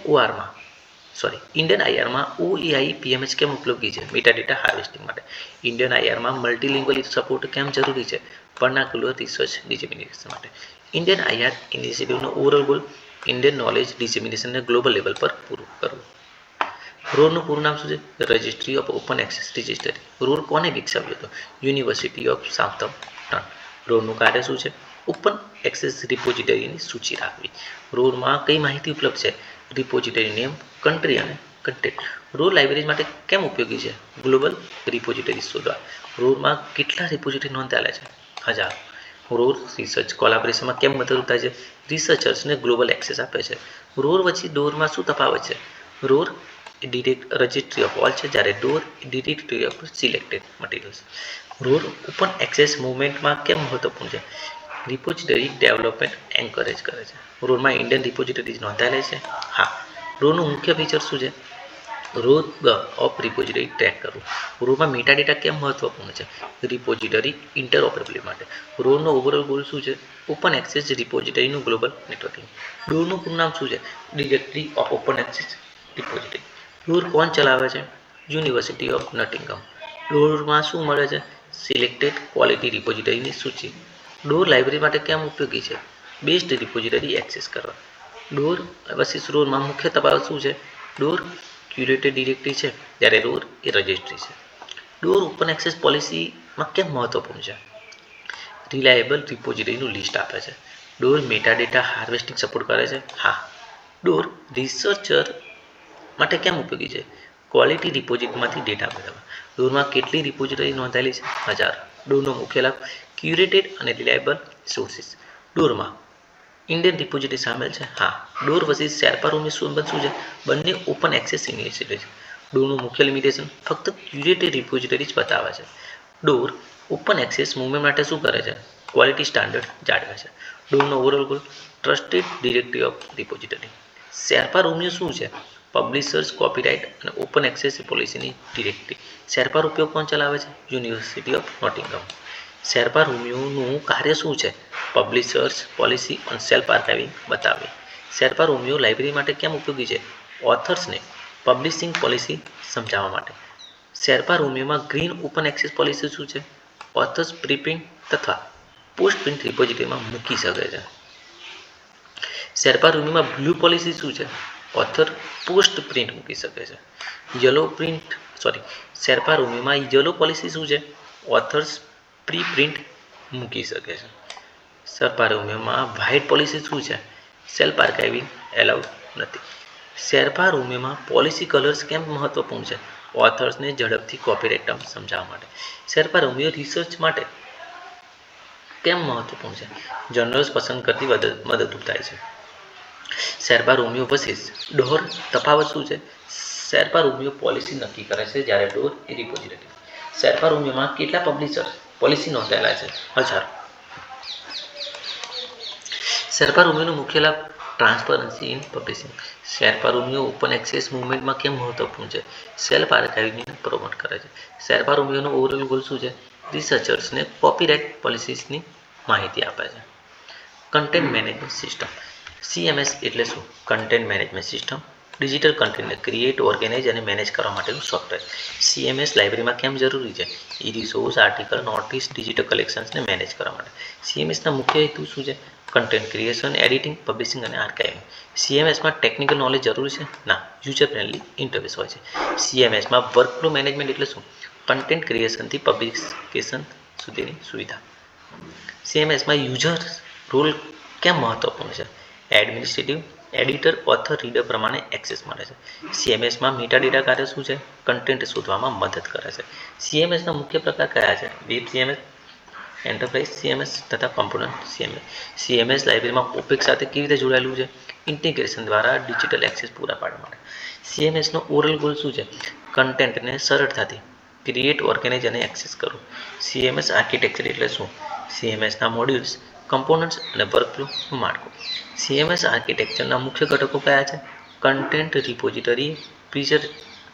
આઈઆરમાં ઓએઆઈ પીએમએસ કેમ ઉપયોગી છે? મેટાડેટા હાર્વેસ્ટિંગ માટે. ઇન્ડિયન આઈઆરમાં મલ્ટીલિંગ્વલ સપોર્ટ કેમ જરૂરી છે? વર્નાક્યુલર રિસર્ચ ડિસેમિનેશન માટે. ઇન્ડિયન આઈઆર ઇનિશિયેટિવનો ઓવરઓલ ગોલ ઇન્ડિયન નોલેજ ડિસેમિનેશનને ગ્લોબલ લેવલ પર પૂરું કરવું. રોરનું પૂરું નામ શું છે? Registry of open access registry. ROAR કોને વિકસાવ્યો હતો? University of સાઉથમ્પ્ટન. રોરનું કાર્ય શું છે? ઓપન એક્સેસ રિપોઝિટરીની સૂચિ રાખવી. રોરમાં કઈ માહિતી ઉપલબ્ધ છે? રિપોઝિટરી નેમ, કન્ટ્રી અને કન્ટેન્ટ. રોર લાઇબ્રેરી માટે કેમ ઉપયોગી છે? ગ્લોબલ રિપોઝિટરી શોધવા. રોરમાં કેટલા રિપોઝિટરી નોંધાયેલા છે? 1000. રોર રિસર્ચ કોલાબોરેશનમાં કેમ મદદ થાય છે? રિસર્ચર્સને ગ્લોબલ એક્સેસ આપે છે. રોર વચ્ચે ડોરમાં શું તફાવત છે? રોર એ રજિસ્ટ્રી ઓફ ઓલ છે, જ્યારે ડોર એ directory of selected materials. Role open access મુવમેન્ટમાં કેમ મહત્વપૂર્ણ છે? રિપોઝિટરી ડેવલપમેન્ટ એન્કરેજ કરે છે. રોલમાં ઇન્ડિયન રિપોઝિટરીઝ નોંધાયેલા છે. હા. રોલનું મુખ્ય ફીચર શું છે? રોલ ઓફ રિપોઝિટરી ટ્રેક કરવું. રોલમાં મેટાડેટા કેમ મહત્વપૂર્ણ છે? રિપોઝિટરી ઇન્ટરઓપરેબિલિટી માટે. રોલનો ઓવરઓલ ગોલ શું છે? ઓપન એક્સેસ રિપોઝિટરીનું ગ્લોબલ નેટવર્કિંગ. ડોરનું પૂરું નામ શું છે? Directory of open access repository. DOAR કોણ ચલાવે છે? University of નોટિંગહમ. ડોરમાં શું મળે છે? સિલેક્ટેડ ક્વોલિટી રિપોઝિટરીની સૂચિ. ડોર લાઇબ્રેરી માટે કેમ ઉપયોગી છે? બેસ્ટ રિપોઝિટરી એક્સેસ કરવા. ડોર વર્સિસ રોલમાં મુખ્ય તફાવત શું છે? ડોર ક્યુરેટેડ ડિરેક્ટરી છે, જ્યારે રોલ એ રજિસ્ટ્રી છે. ડોર ઓપન એક્સેસ પોલિસીમાં કેમ મહત્વપૂર્ણ છે? રિલાયેબલ રિપોઝિટરીનું લિસ્ટ આપે છે. ડોર મેટાડેટા હાર્વેસ્ટિંગ સપોર્ટ કરે છે. હા. ડોર રિસર્ચર માટે કેમ ઉપયોગી છે? ક્વોલિટી રિપોઝિટમાંથી ડેટા મેળવવા. ડોરમાં કેટલી રિપોઝિટરી નોંધાયેલી છે? 1000. ડોરનો મુખ્ય લાભ ક્યુરેટેડ અને રિલાયેબલ સોર્સિસ. ડોરમાં ઇન્ડિયન રિપોઝિટરી સામેલ છે. હા. ડોર વર્સિસ શેરપા રોલની સંબંધ શું છે? બંને ઓપન એક્સેસ યુનિવર્સિટી છે. ડોરનું મુખ્ય લિમિટેશન ફક્ત ક્યુરેટેડ રિપોઝિટરી જ બતાવે છે. ડોર ઓપન એક્સેસ મુવમેન્ટ માટે શું કરે છે? ક્વોલિટી સ્ટાન્ડર્ડ જાળવે છે. ડોરનો overall goal trusted directory of repository. Sherpa Romeo શું છે? પબ્લિશર્સ કોપીરાઇટ અને ઓપન એક્સેસ પોલિસીની ડિરેક્ટરી. શેરપા ઉપયોગ કોણ ચલાવે છે? University of Nottingham. શેરપા રોમિયોનું કાર્ય શું છે? Publishers policy on self archiving બતાવવી. શેરપા રોમિયો લાઇબ્રેરી માટે કેમ ઉપયોગી છે? ઓથર્સને પબ્લિશિંગ પોલિસી સમજાવવા માટે. શેરપા રોમિયોમાં ગ્રીન ઓપન એક્સેસ પોલિસી શું છે? ઓથર્સ પ્રીપ્રિન્ટ તથા પોસ્ટ પ્રિન્ટ રિપોઝિટરીમાં મૂકી શકે છે. શેરપા રોમિયોમાં બ્લુ પોલિસી શું છે? ઓથર પોસ્ટ પ્રિન્ટ મૂકી શકે છે. શેરપા રોમિયોમાં યલો પોલિસી શું છે? ઓથર્સ પ્રી પ્રિન્ટ મૂકી શકે છે. શેરપા રોમિયોમાં વ્હાઇટ પોલિસી શું છે? સેલ્ફ આર્કાઇવિંગ એલાઉડ નથી. શેરપા રોમિયોમાં પોલિસી કલર્સ કેમ મહત્વપૂર્ણ છે? ઓથર્સને ઝડપથી કોપીરાઇટ ટર્મ સમજાવવા માટે. શેરપા રોમિયો રિસર્ચ માટે કેમ મહત્વપૂર્ણ છે? જર્નલ્સ પસંદ કરતી મદદરૂપ થાય છે. શેરપા રોમિયો વર્સિસ ડોર તફાવત શું છે? શેરપા રોમિયો પોલિસી નક્કી કરે છે, જ્યારે ડોર એ રિપોઝિટરી. શેરપા રોમિયોમાં કેટલા પબ્લિશર પોલિસી નોંધાયેલા છે? 1000. શેરપા રોમિયોનો મુખ્ય લાભ transparency in publishing. Sherpa Romeo open access મુવમેન્ટમાં કેમ મહત્વપૂર્ણ છે? સેલ્ફ આર્કાઇવિંગને પ્રમોટ કરે છે. શેરપા રોમિયોનો ઓવરઓલ ગોલ શું છે? રિસર્ચર્સને કોપીરાઇટ પોલિસીસની માહિતી આપે છે. Content management system. CMS એટલે શું? Content management system. ડિજિટલ કન્ટેન્ટને ક્રિએટ, ઓર્ગેનાઇઝ અને મેનેજ કરવા માટેનું સોફ્ટવેર. CMS લાઇબ્રેરીમાં કેમ જરૂરી છે? રિસોર્સ, આર્ટિકલ, નોટિસ, ડિજિટલ કલેક્શન્સને મેનેજ કરવા માટે. CMSના મુખ્ય હેતુ શું છે? કન્ટેન્ટ ક્રિએશન, એડિટિંગ, પબ્લિશિંગ અને આર્કાઇવિંગ. CMSમાં ટેકનિકલ નોલેજ જરૂરી છે? ના. યુઝર ફ્રેન્ડલી ઇન્ટરફેસ હોય છે. CMSમાં વર્કફ્લો મેનેજમેન્ટ એટલે શું? કન્ટેન્ટ ક્રિએશનથી પબ્લિકેશન સુધીની સુવિધા. CMSમાં યુઝર રોલ કેમ મહત્વપૂર્ણ છે? એડમિનિસ્ટ્રેટિવ, એડિટર, ઓથર, રીડર પ્રમાણે એક્સેસ મળે છે. CMSમાં મેટાડેટા કાર્ય શું છે? કન્ટેન્ટ શોધવામાં મદદ કરે છે. CMSના મુખ્ય પ્રકાર કયા છે? વેબ CMS, એન્ટરપ્રાઇઝ CMS તથા કોમ્પોનન્ટ CMS. CMS લાઇબ્રેરીમાં ઓપેક સાથે કેવી રીતે જોડાયેલું છે? ઇન્ટિગ્રેશન દ્વારા ડિજિટલ એક્સેસ પૂરા પાડવા માટે. CMSનો ઓવરઓલ ગોલ શું છે? કન્ટેન્ટને સરળતાથી ક્રિએટ, ઓર્ગેનાઇઝ અને એક્સેસ કરવું. CMS આર્કિટેક્ચર એટલે શું? CMSના મોડ્યુલ્સ, કમ્પોનન્ટ્સ અને વર્કફ્લોનું માળખું. CMS આર્કિટેક્ચરના મુખ્ય ઘટકો કયા છે? કન્ટેન્ટ રિપોઝિટરી,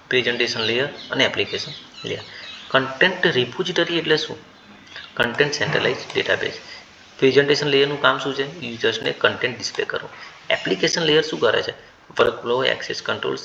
પ્રેઝન્ટેશન લેયર અને એપ્લિકેશન લેયર. કન્ટેન્ટ રિપોઝિટરી એટલે શું? Content centralise database. પ્રેઝન્ટેશન લેયરનું કામ શું છે? યુઝર્સને કન્ટેન્ટ ડિસ્પ્લે કરવું. એપ્લિકેશન લેયર શું કરે છે? વર્કફ્લો, એક્સેસ કંટ્રોલ,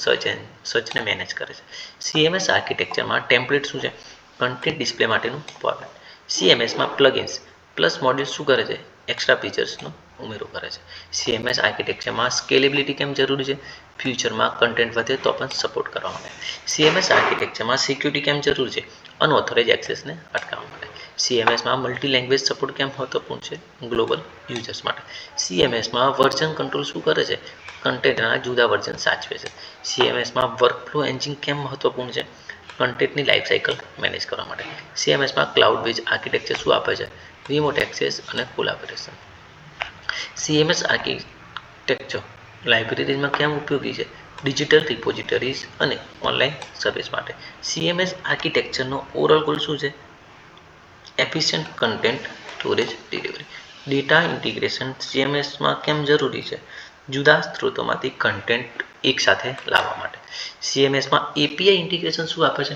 સર્ચને મેનેજ કરે છે. CMS આર્કિટેક્ચરમાં ટેમ્પલેટ શું છે? કન્ટેન્ટ ડિસ્પ્લે માટેનું ફોર્મેટ. CMSમાં પ્લગઇન્સ પ્લસ મોડ્યુલ શું કરે છે? એક્સ્ટ્રા ફીચર્સનો ઉમેરો કરે છે. CMS આર્કિટેક્ચરમાં સ્કેલેબિલિટી કેમ જરૂરી છે? ફ્યુચરમાં કન્ટેન્ટ વધે તો પણ સપોર્ટ કરવા માટે. CMS આર્કિટેક્ચરમાં સિક્યુરિટી કેમ જરૂરી છે? અનઓથોરાઇઝ એક્સેસને અટકાવવા માટે. CMSમાં મલ્ટી લેંગ્વેજ સપોર્ટ કેમ મહત્વપૂર્ણ છે? ગ્લોબલ યુઝર્સ માટે. CMSમાં વર્ઝન કંટ્રોલ શું કરે છે? કન્ટેન્ટના જુદા વર્ઝન સાચવે છે. CMSમાં વર્કફ્લો એન્જિન કેમ મહત્વપૂર્ણ છે? કન્ટેન્ટની લાઈફ સાયકલ મેનેજ કરવા માટે. CMSમાં ક્લાઉડ બેઝ આર્કિટેક્ચર શું આપે છે? રિમોટ એક્સેસ અને કોલાબોરેશન. CMS આર્કિટેક્ચર લાઇબ્રેરીમાં કેમ ઉપયોગી છે? ડિજિટલ રિપોઝિટરીઝ અને ઓનલાઈન સર્વિસ માટે. CMS આર્કિટેક્ચરનો ઓવરઓલ ગોલ શું છે? Efficient content storage delivery. Data integration CMSમાં કેમ જરૂરી છે? જુદા સ્ત્રોતોમાંથી કન્ટેન્ટ એકસાથે લાવવા માટે. CMSમાં API ઇન્ટિગ્રેશન શું આપે છે?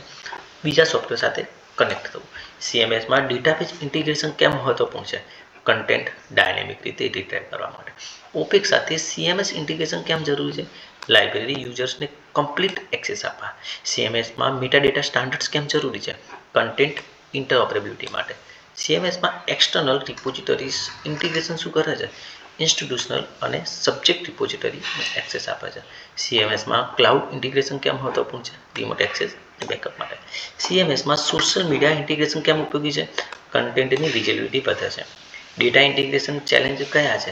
બીજા સોફ્ટવેર સાથે કનેક્ટ થવું. CMSમાં ડેટાબેઝ ઇન્ટિગ્રેશન કેમ મહત્વપૂર્ણ છે? કન્ટેન્ટ ડાયનેમિક રીતે રિટ્રાઈવ કરવા માટે. OPEX સાથે CMS ઇન્ટિગ્રેશન કેમ જરૂરી છે? લાઇબ્રેરી યુઝર્સને કમ્પ્લીટ એક્સેસ આપવા. CMSમાં મેટાડેટા સ્ટાન્ડર્ડ્સ કેમ જરૂરી છે? કન્ટેન્ટ ઇન્ટરઓપરેબિલિટી માટે. CMSમાં એક્સટર્નલ રિપોઝિટરીઝ ઇન્ટિગ્રેશન શું કરે છે? ઇન્સ્ટિટ્યુશનલ અને સબ્જેક્ટ રિપોઝિટરી એક્સેસ આપે છે. CMSમાં ક્લાઉડ ઇન્ટિગ્રેશન કેમ મહત્વપૂર્ણ છે? રિમોટ એક્સેસ અને બેકઅપ માટે. CMSમાં સોશિયલ મીડિયા ઇન્ટિગ્રેશન કેમ ઉપયોગી છે? કન્ટેન્ટની વિઝિબિલિટી વધે છે. ડેટા ઇન્ટિગ્રેશન ચેલેન્જ કયા છે?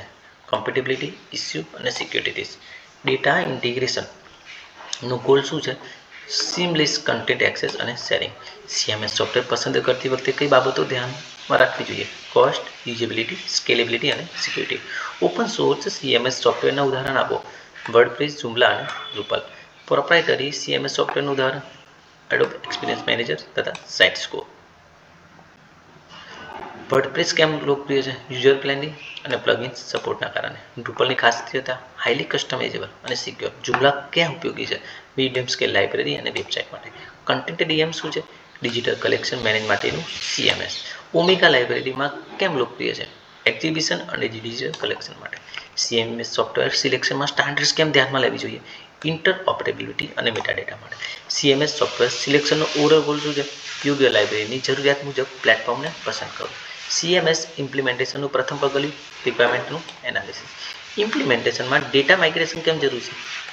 કોમ્પેટિબિલિટી, ઇસ્યુ અને સિક્યુરિટી રિસ્ક. ડેટા ઇન્ટિગ્રેશનનો ગોલ શું છે? સીમલેસ કન્ટેન્ટ એક્સેસ અને શેરિંગ. CMS સોફ્ટવેર પસંદ કરતી વખતે કઈ બાબતો ધ્યાનમાં રાખવી જોઈએ? કોસ્ટ, યુઝેબિલિટી, સ્કેલેબિલિટી અને સિક્યુરિટી. ઓપન સોર્સ CMS સોફ્ટવેરના ઉદાહરણ આપો. વર્ડપ્રેસ, જોomla અને Drupal. પ્રોપ્રાઇટરી CMS સોફ્ટવેરનું ઉદાહરણ એડોબ એક્સપિરિયન્સ મેનેજર તથા સાઇટસ્કોપ. વર્ડપ્રેસ કેમ લોકપ્રિય છે? યુઝર ફ્રેન્ડલી અને પ્લગઇન્સ સપોર્ટના કારણે. ડ્રુપલની ખાસિયતા હાઈલી કસ્ટમાઇઝેબલ અને સિક્યોર. જોomla ક્યાં ઉપયોગી છે? મીડિયમ સ્કેલ લાઇબ્રેરી અને વેબસાઇટ માટે. કન્ટેન્ટ DM શું છે? ડિજિટલ કલેક્શન મેનેજ માટેનું CMS. ઓમેગા લાઇબ્રેરીમાં કેમ લોકપ્રિય છે? એક્ઝિબિશન અને ડિજિટલ કલેક્શન માટે. CMS સોફ્ટવેર સિલેક્શનમાં સ્ટાન્ડર્ડ્સ કેમ ધ્યાનમાં લેવી જોઈએ? ઇન્ટરઓપરેબિલિટી અને મેટાડેટા માટે. CMS સોફ્ટવેર સિલેક્શનનો ઓવરઓલ ગોલ શું છે? યોગ્ય લાઇબ્રેરીની જરૂરિયાત મુજબ પ્લેટફોર્મને પસંદ કરો. CMS ઇમ્પ્લિમેન્ટેશનનું પ્રથમ પગલું રિક્વાયરમેન્ટનું એનાલિસિસ. ઇમ્પ્લિમેન્ટેશનમાં ડેટા માઇગ્રેશન કેમ જરૂરી છે?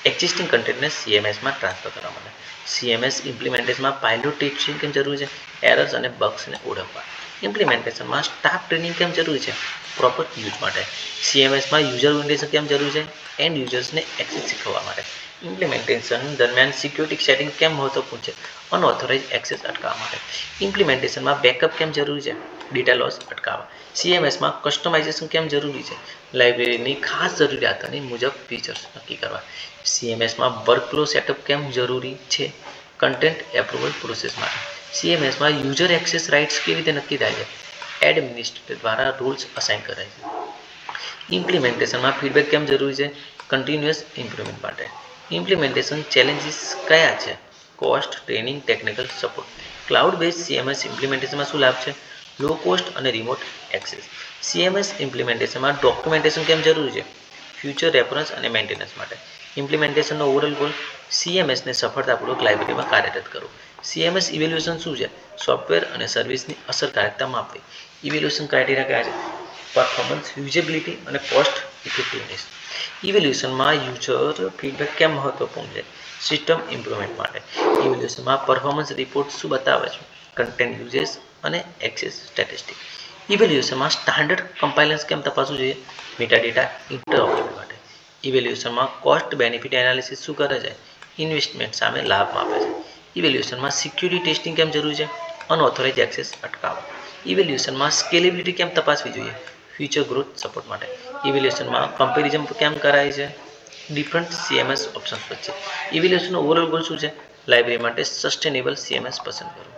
એક્ઝિસ્ટિંગ કન્ટેન્ટને CMSમાં ટ્રાન્સફર કરવા માટે. CMS ઇમ્પ્લિમેન્ટેશનમાં પાયલોટ ટેસ્ટિંગ કેમ જરૂરી છે? એરર્સ અને બગ્સને ઓળખવા. ઇમ્પ્લિમેન્ટેશનમાં સ્ટાફ ટ્રેનિંગ કેમ જરૂરી છે? પ્રોપર યુઝ માટે. CMSમાં યુઝર ઓરિએન્ટેશન કેમ જરૂરી છે? એન્ડ યુઝર્સને એક્સેસ શીખવવા માટે. ઇમ્પ્લિમેન્ટેશન દરમિયાન સિક્યુરિટી સેટિંગ કેમ મહત્વપૂર્ણ છે? અનઓથોરાઇઝ એક્સેસ અટકાવવા માટે. ઇમ્પ્લિમેન્ટેશનમાં બેકઅપ કેમ જરૂરી છે? ડેટા લોસ અટકાવવા. CMSમાં કસ્ટમાઇઝેશન કેમ જરૂરી છે? લાઇબ્રેરીની ખાસ જરૂરિયાતોની મુજબ ફીચર્સ નક્કી કરવા. CMSમાં વર્કફ્લો સેટઅપ કેમ જરૂરી છે? કન્ટેન્ટ એપ્રુવલ પ્રોસેસ માટે. CMSમાં યુઝર એક્સેસ રાઇટ્સ કેવી રીતે નક્કી થાય છે? એડમિનિસ્ટ્રેટર દ્વારા રૂલ્સ અસાઇન કરાય છે. ઇમ્પ્લિમેન્ટેશનમાં ફીડબેક કેમ જરૂરી છે? કન્ટિન્યુઅસ ઇમ્પ્રુવમેન્ટ માટે. ઇમ્પ્લિમેન્ટેશન ચેલેન્જીસ કયા છે? Cost, training, technical support. Cloud base CMS ઇમ્પ્લિમેન્ટેશનમાં શું લાભ છે? લો કોસ્ટ અને રિમોટ એક્સેસ. CMS ઇમ્પ્લિમેન્ટેશનમાં ડોક્યુમેન્ટેશન કેમ જરૂરી છે? ફ્યુચર રેફરન્સ અને મેન્ટેનન્સ માટે. ઇમ્પ્લિમેન્ટેશનનો ઓવરઓલ ગોલ CMSને સફળતાપૂર્વક લાઇબ્રેરીમાં કાર્યરત કરવું. CMS ઇવેલ્યુએશન શું છે? સોફ્ટવેર અને સર્વિસની અસરકારકતા માપવી. ઇવેલ્યુએશન ક્રાઇટેરિયા કયા છે? પરફોર્મન્સ, યુઝેબિલિટી અને કોસ્ટ ઇફેક્ટિવનેસ. ઇવેલ્યુએશનમાં યુઝર ફીડબેક કેમ મહત્વપૂર્ણ છે? સિસ્ટમ ઇમ્પ્રુવમેન્ટ માટે. ઇવેલ્યુએશનમાં પરફોર્મન્સ રિપોર્ટ શું બતાવે છે? કન્ટેન્ટ યુઝેસ અને એક્સેસ સ્ટેટિસ્ટિક. ઇવેલ્યુએશનમાં સ્ટાન્ડર્ડ કમ્પાઇલન્સ કેમ તપાસવું જોઈએ? મેટાડેટા ઇન્ટરઓપરેબિલિટી માટે. ઇવેલ્યુએશનમાં કોસ્ટ બેનિફિટ એનાલિસિસ શું કરે છે? ઇન્વેસ્ટમેન્ટ સામે લાભ માપે છે. ઇવેલ્યુએશનમાં સિક્યુરિટી ટેસ્ટિંગ કેમ જરૂરી છે? અનઓથોરાઇઝ એક્સેસ અટકાવવા. ઇવેલ્યુએશનમાં સ્કેલેબિલિટી કેમ તપાસવી જોઈએ? ફ્યુચર ગ્રોથ સપોર્ટ માટે. ઇવેલ્યુએશનમાં કમ્પેરિઝન કેમ કરાય છે? ડિફરન્ટ CMS ઓપ્શન્સ વચ્ચે. ઇવેલ્યુએશનનો ઓવરઓલ ગોલ શું છે? લાઇબ્રેરી માટે સસ્ટેનેબલ CMS પસંદ કરો.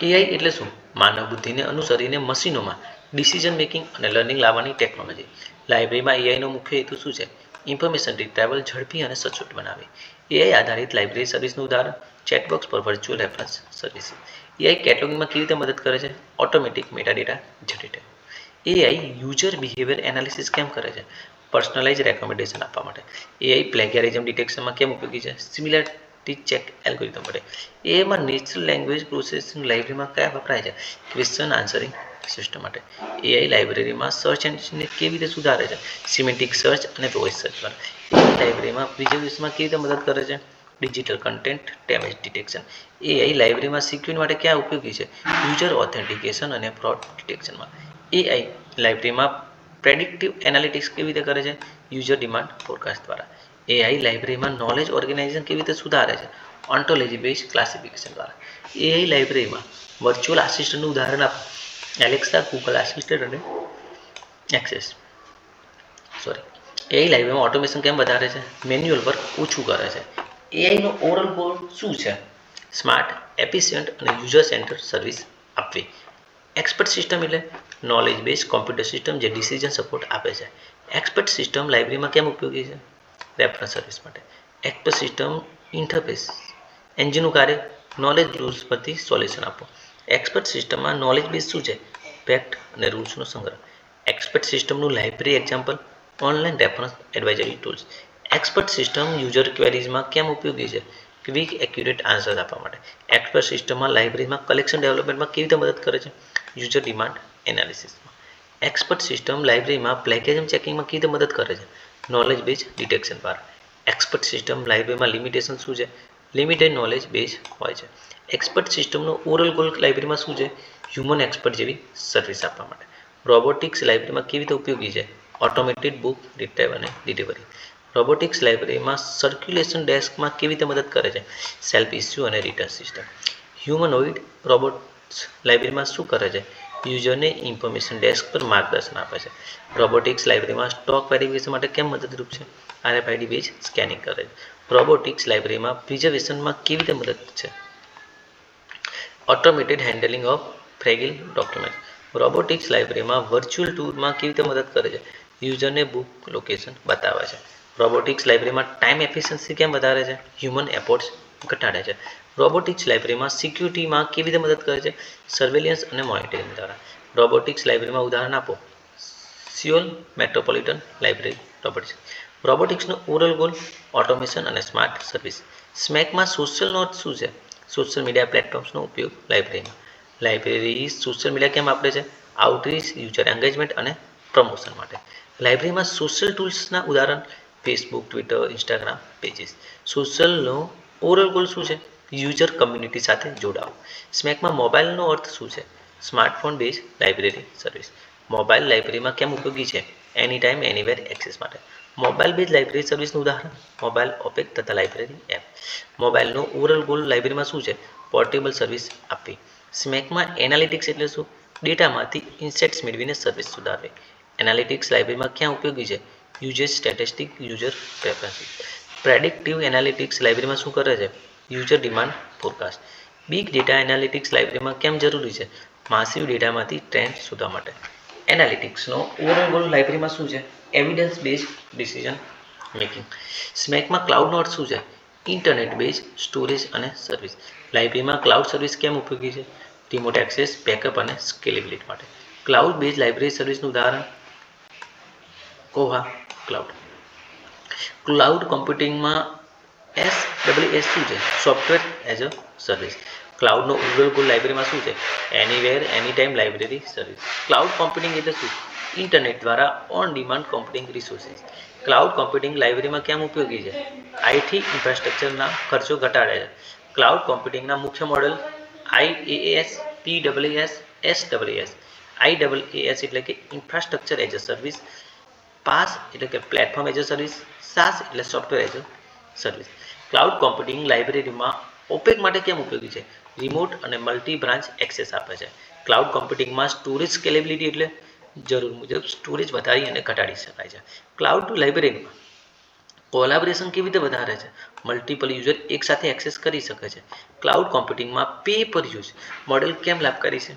AI એટલે શું? માનવ બુદ્ધિને અનુસરીને મશીનોમાં ડિસિઝન મેકિંગ અને લર્નિંગ લાવવાની ટેકનોલોજી. લાઇબ્રેરીમાં AIનો મુખ્ય હેતુ શું છે? ઇન્ફોર્મેશન રિટ્રાઈવલ ઝડપી અને સચોટ બનાવે. AI આધારિત લાઇબ્રેરી સર્વિસનું ઉદાહરણ ચેટબોક્સ પર વર્ચ્યુઅલ રેફરન્સ સર્વિસ. AI કેટલોગિંગમાં કેવી રીતે મદદ કરે છે? Automatic metadata generator. AI user behaviour analysis કેમ કરે છે? પર્સનલાઇઝ રેકમેન્ડેશન આપવા માટે. AI પ્લેગિયરિઝમ ડિટેક્શનમાં કેમ ઉપયોગી છે? સિમિલરિટી ચેક એલ્ગોરિધમ માટે. AIમાં નેચરલ લેંગ્વેજ પ્રોસેસિંગ લાઇબ્રેરીમાં કયા વપરાય છે? ક્વેશ્ચન આન્સરિંગ સિસ્ટમ માટે. AI લાઇબ્રેરીમાં સર્ચ એન્જિનને કેવી રીતે સુધારે છે? સિમેન્ટિક સર્ચ અને વોઇસ સર્ચ દ્વારા. AI લાઇબ્રેરીમાં પ્રિઝર્વેશનમાં કેવી રીતે મદદ કરે છે? Digital content damage detection. AI લાઇબ્રેરીમાં સિક્યુરિટી માટે ક્યાં ઉપયોગી છે? યુઝર ઓથેન્ટિકેશન અને ફ્રોડ ડિટેક્શનમાં. AI લાઇબ્રેરીમાં પ્રેડિક્ટિવ એનાલિટિક્સ કેવી રીતે કરે છે? યુઝર ડિમાન્ડ ફોરકાસ્ટ દ્વારા. AI લાઇબ્રેરીમાં નોલેજ ઓર્ગેનાઇઝેશન કેવી રીતે સુધારે છે? ઓન્ટોલોજી બેઝ ક્લાસિફિકેશન દ્વારા. AI લાઇબ્રેરીમાં વર્ચ્યુઅલ આસિસ્ટન્ટનું ઉદાહરણ આપો. એલેક્સા, ગૂગલ આસિસ્ટન્ટ અને એક્સેસ એઆઈ લાઇબ્રેરીમાં ઓટોમેશન કેમ વધારે છે? મેન્યુઅલ વર્ક ઓછું કરે છે. એઆઈનો ઓવરઓલ ગોલ શું છે? સ્માર્ટ, એફિશિયન્ટ અને યુઝર સેન્ટર સર્વિસ આપવી. એક્સપર્ટ સિસ્ટમ એટલે નોલેજ બેઝ કોમ્પ્યુટર સિસ્ટમ જે ડિસિઝન સપોર્ટ આપે છે. એક્સપર્ટ સિસ્ટમ લાઇબ્રેરીમાં કેમ ઉપયોગી છે? રેફરન્સ સર્વિસ માટે. એક્સપર્ટ સિસ્ટમ ઇન્ટરફેસ એન્જિનનું કાર્ય નોલેજ રૂલ્સ પરથી સોલ્યુશન આપો. એક્સપર્ટ સિસ્ટમમાં નોલેજ બેઝ શું છે? ફેક્ટ અને રૂલ્સનો સંગ્રહ. એક્સપર્ટ સિસ્ટમનું library example online reference advisory tools. Expert system user ક્વેરીઝમાં કેમ ઉપયોગી છે? ક્વિક એક્યુરેટ આન્સર આપવા માટે. એક્સપર્ટ સિસ્ટમમાં લાઇબ્રેરીમાં કલેક્શન ડેવલપમેન્ટમાં કેવી રીતે મદદ કરે છે? યુઝર ડિમાન્ડ એનાલિસિસમાં. એક્સપર્ટ સિસ્ટમ લાઇબ્રેરીમાં પ્લેગેરિઝમ ચેકિંગમાં કેવી રીતે મદદ કરે છે? નોલેજ બેઝ ડિટેક્શન દ્વારા. એક્સપર્ટ સિસ્ટમ લાઇબ્રેરીમાં લિમિટેશન શું છે? લિમિટેડ નોલેજ બેઝ હોય છે. એક્સપર્ટ સિસ્ટમનો ઓવરઓલ ગોલ લાઇબ્રેરીમાં શું છે? હ્યુમન એક્સપર્ટ જેવી સર્વિસ આપવા માટે. રોબોટિક્સ લાઇબ્રેરીમાં કેવી રીતે ઉપયોગી છે? ઓટોમેટેડ બુક રિટ્રાઈવ અને ડિલિવરી. રોબોટિક્સ લાઇબ્રેરીમાં સર્ક્યુલેશન ડેસ્કમાં કેવી રીતે મદદ કરે છે? સેલ્ફ ઇસ્યુ અને રિટર્ન સિસ્ટમ. હ્યુમનોઇડ રોબોટ્સ લાઇબ્રેરીમાં શું કરે છે? યુઝરને ઇન્ફોર્મેશન ડેસ્ક પર માર્ગદર્શન આપે છે. રોબોટિક્સ લાઇબ્રેરીમાં સ્ટોક વેરિફિકેશન માટે કેમ મદદરૂપ છે? આરએફઆઈડી બેઝ સ્કેનિંગ કરે છે. રોબોટિક્સ લાઇબ્રેરીમાં પ્રિઝર્વેશનમાં કેવી રીતે મદદ છે? Automated handling of fragile document. Robotics લાઇબ્રેરીમાં વર્ચ્યુઅલ ટૂરમાં કેવી રીતે મદદ કરે છે? યુઝરને બુક લોકેશન બતાવે છે. રોબોટિક્સ લાઇબ્રેરીમાં ટાઈમ એફિશિયન્સી કેમ વધારે છે? હ્યુમન એફર્ટ્સ ઘટાડે છે. રોબોટિક્સ લાઇબ્રેરીમાં સિક્યુરિટીમાં કેવી રીતે મદદ કરે છે? સર્વેલિયન્સ અને મોનિટરિંગ દ્વારા. રોબોટિક્સ લાઇબ્રેરીમાં ઉદાહરણ આપો. Seoul metropolitan library robotics. રોબોટિક્સનો ઓવરઓલ ગોલ ઓટોમેશન અને સ્માર્ટ સર્વિસ. સ્મેકમાં સોશિયલ નોટ શું છે? સોશિયલ મીડિયા પ્લેટફોર્મ્સનો ઉપયોગ લાઇબ્રેરીમાં. લાઇબ્રેરી સોશિયલ મીડિયા કેમ આપે છે? આઉટરીચ, યુઝર એન્ગેજમેન્ટ અને પ્રમોશન માટે. લાઇબ્રેરીમાં સોશિયલ ટૂલ્સના ઉદાહરણ ફેસબુક, ટ્વિટર, ઇન્સ્ટાગ્રામ પેજીસ. સોશિયલનો ઓવરઓલ ગોલ શું છે? યુઝર કમ્યુનિટી સાથે જોડાઓ. સ્મેકમાં મોબાઈલનો અર્થ શું છે? Smartphone base library service. Mobile લાઇબ્રેરીમાં કેમ ઉપયોગી છે? એની ટાઈમ એનીવેર એક્સેસ માટે. મોબાઈલ બેઝ લાઇબ્રેરી સર્વિસનું ઉદાહરણ મોબાઈલ ઓપેક તથા લાઇબ્રેરી એપ. મોબાઈલનો ઓવરઓલ ગોલ લાઇબ્રેરીમાં શું છે? પોર્ટેબલ સર્વિસ આપવી. સ્મેકમાં એનાલિટિક્સ એટલે શું? ડેટામાંથી ઇન્સાઇટ્સ મેળવીને સર્વિસ સુધારવી. એનાલિટિક્સ લાઇબ્રેરીમાં ક્યાં ઉપયોગી છે? User statistic, user preferences. Predictive analytics લાઇબ્રેરીમાં શું કરે છે? User demand forecast. Big data analytics લાઇબ્રેરીમાં કેમ જરૂરી છે? માસિવ ડેટામાંથી ટ્રેન્ડ શોધવા માટે. એનાલિટિક્સનો ઓવરઓલ ગોલ લાઇબ્રેરીમાં શું છે? Evidence base decision making. સ્મેકમાં ક્લાઉડનો અર્થ શું છે? ઇન્ટરનેટ બેઝ સ્ટોરેજ અને સર્વિસ. લાઇબ્રેરીમાં ક્લાઉડ સર્વિસ કેમ ઉપયોગી છે? રિમોટ એક્સેસ, બેકઅપ અને સ્કેલેબિલિટી માટે. ક્લાઉડ બેઝ લાઇબ્રેરી સર્વિસનું ઉદાહરણ કોહા ક્લાઉડ. ક્લાઉડ કમ્પ્યુટિંગમાં એસડબ્લ્યુએસ શું છે? Software as a service. ક્લાઉડનો ઓવરઓલ ગોલ લાઇબ્રેરીમાં શું છે? Anywhere any time library service. Cloud computing એટલે શું? ઇન્ટરનેટ દ્વારા on demand computing resources. Cloud computing લાઇબ્રેરીમાં કેમ ઉપયોગી છે? આઈટી ઇન્ફ્રાસ્ટ્રક્ચરના ખર્ચો ઘટાડે છે. ક્લાઉડ કમ્પ્યુટિંગના મુખ્ય મોડેલ આઈએએસ, પીડબ્લ્યુએસ, એસડબ્લ્યુએસ. આઈએએસ એટલે કે infrastructure as a service. Pass એટલે કે પ્લેટફોર્મ એઝ અ સર્વિસ. સાસ એટલે software as a service. Cloud computing લાઇબ્રેરીમાં ઓપેક માટે કેમ ઉપયોગી છે? રિમોટ અને મલ્ટી બ્રાન્ચ એક્સેસ આપે છે. ક્લાઉડ કમ્પ્યુટિંગમાં સ્ટોરેજ સ્કેલેબિલિટી એટલે જરૂર મુજબ સ્ટોરેજ વધારી અને ઘટાડી શકાય છે. ક્લાઉડ લાઇબ્રેરીમાં કોલાબરેશન કેવી રીતે વધારે છે? મલ્ટિપલ યુઝર એકસાથે એક્સેસ કરી શકે છે. ક્લાઉડ કોમ્પ્યુટિંગમાં પે પર યુઝ મોડેલ કેમ લાભકારી છે?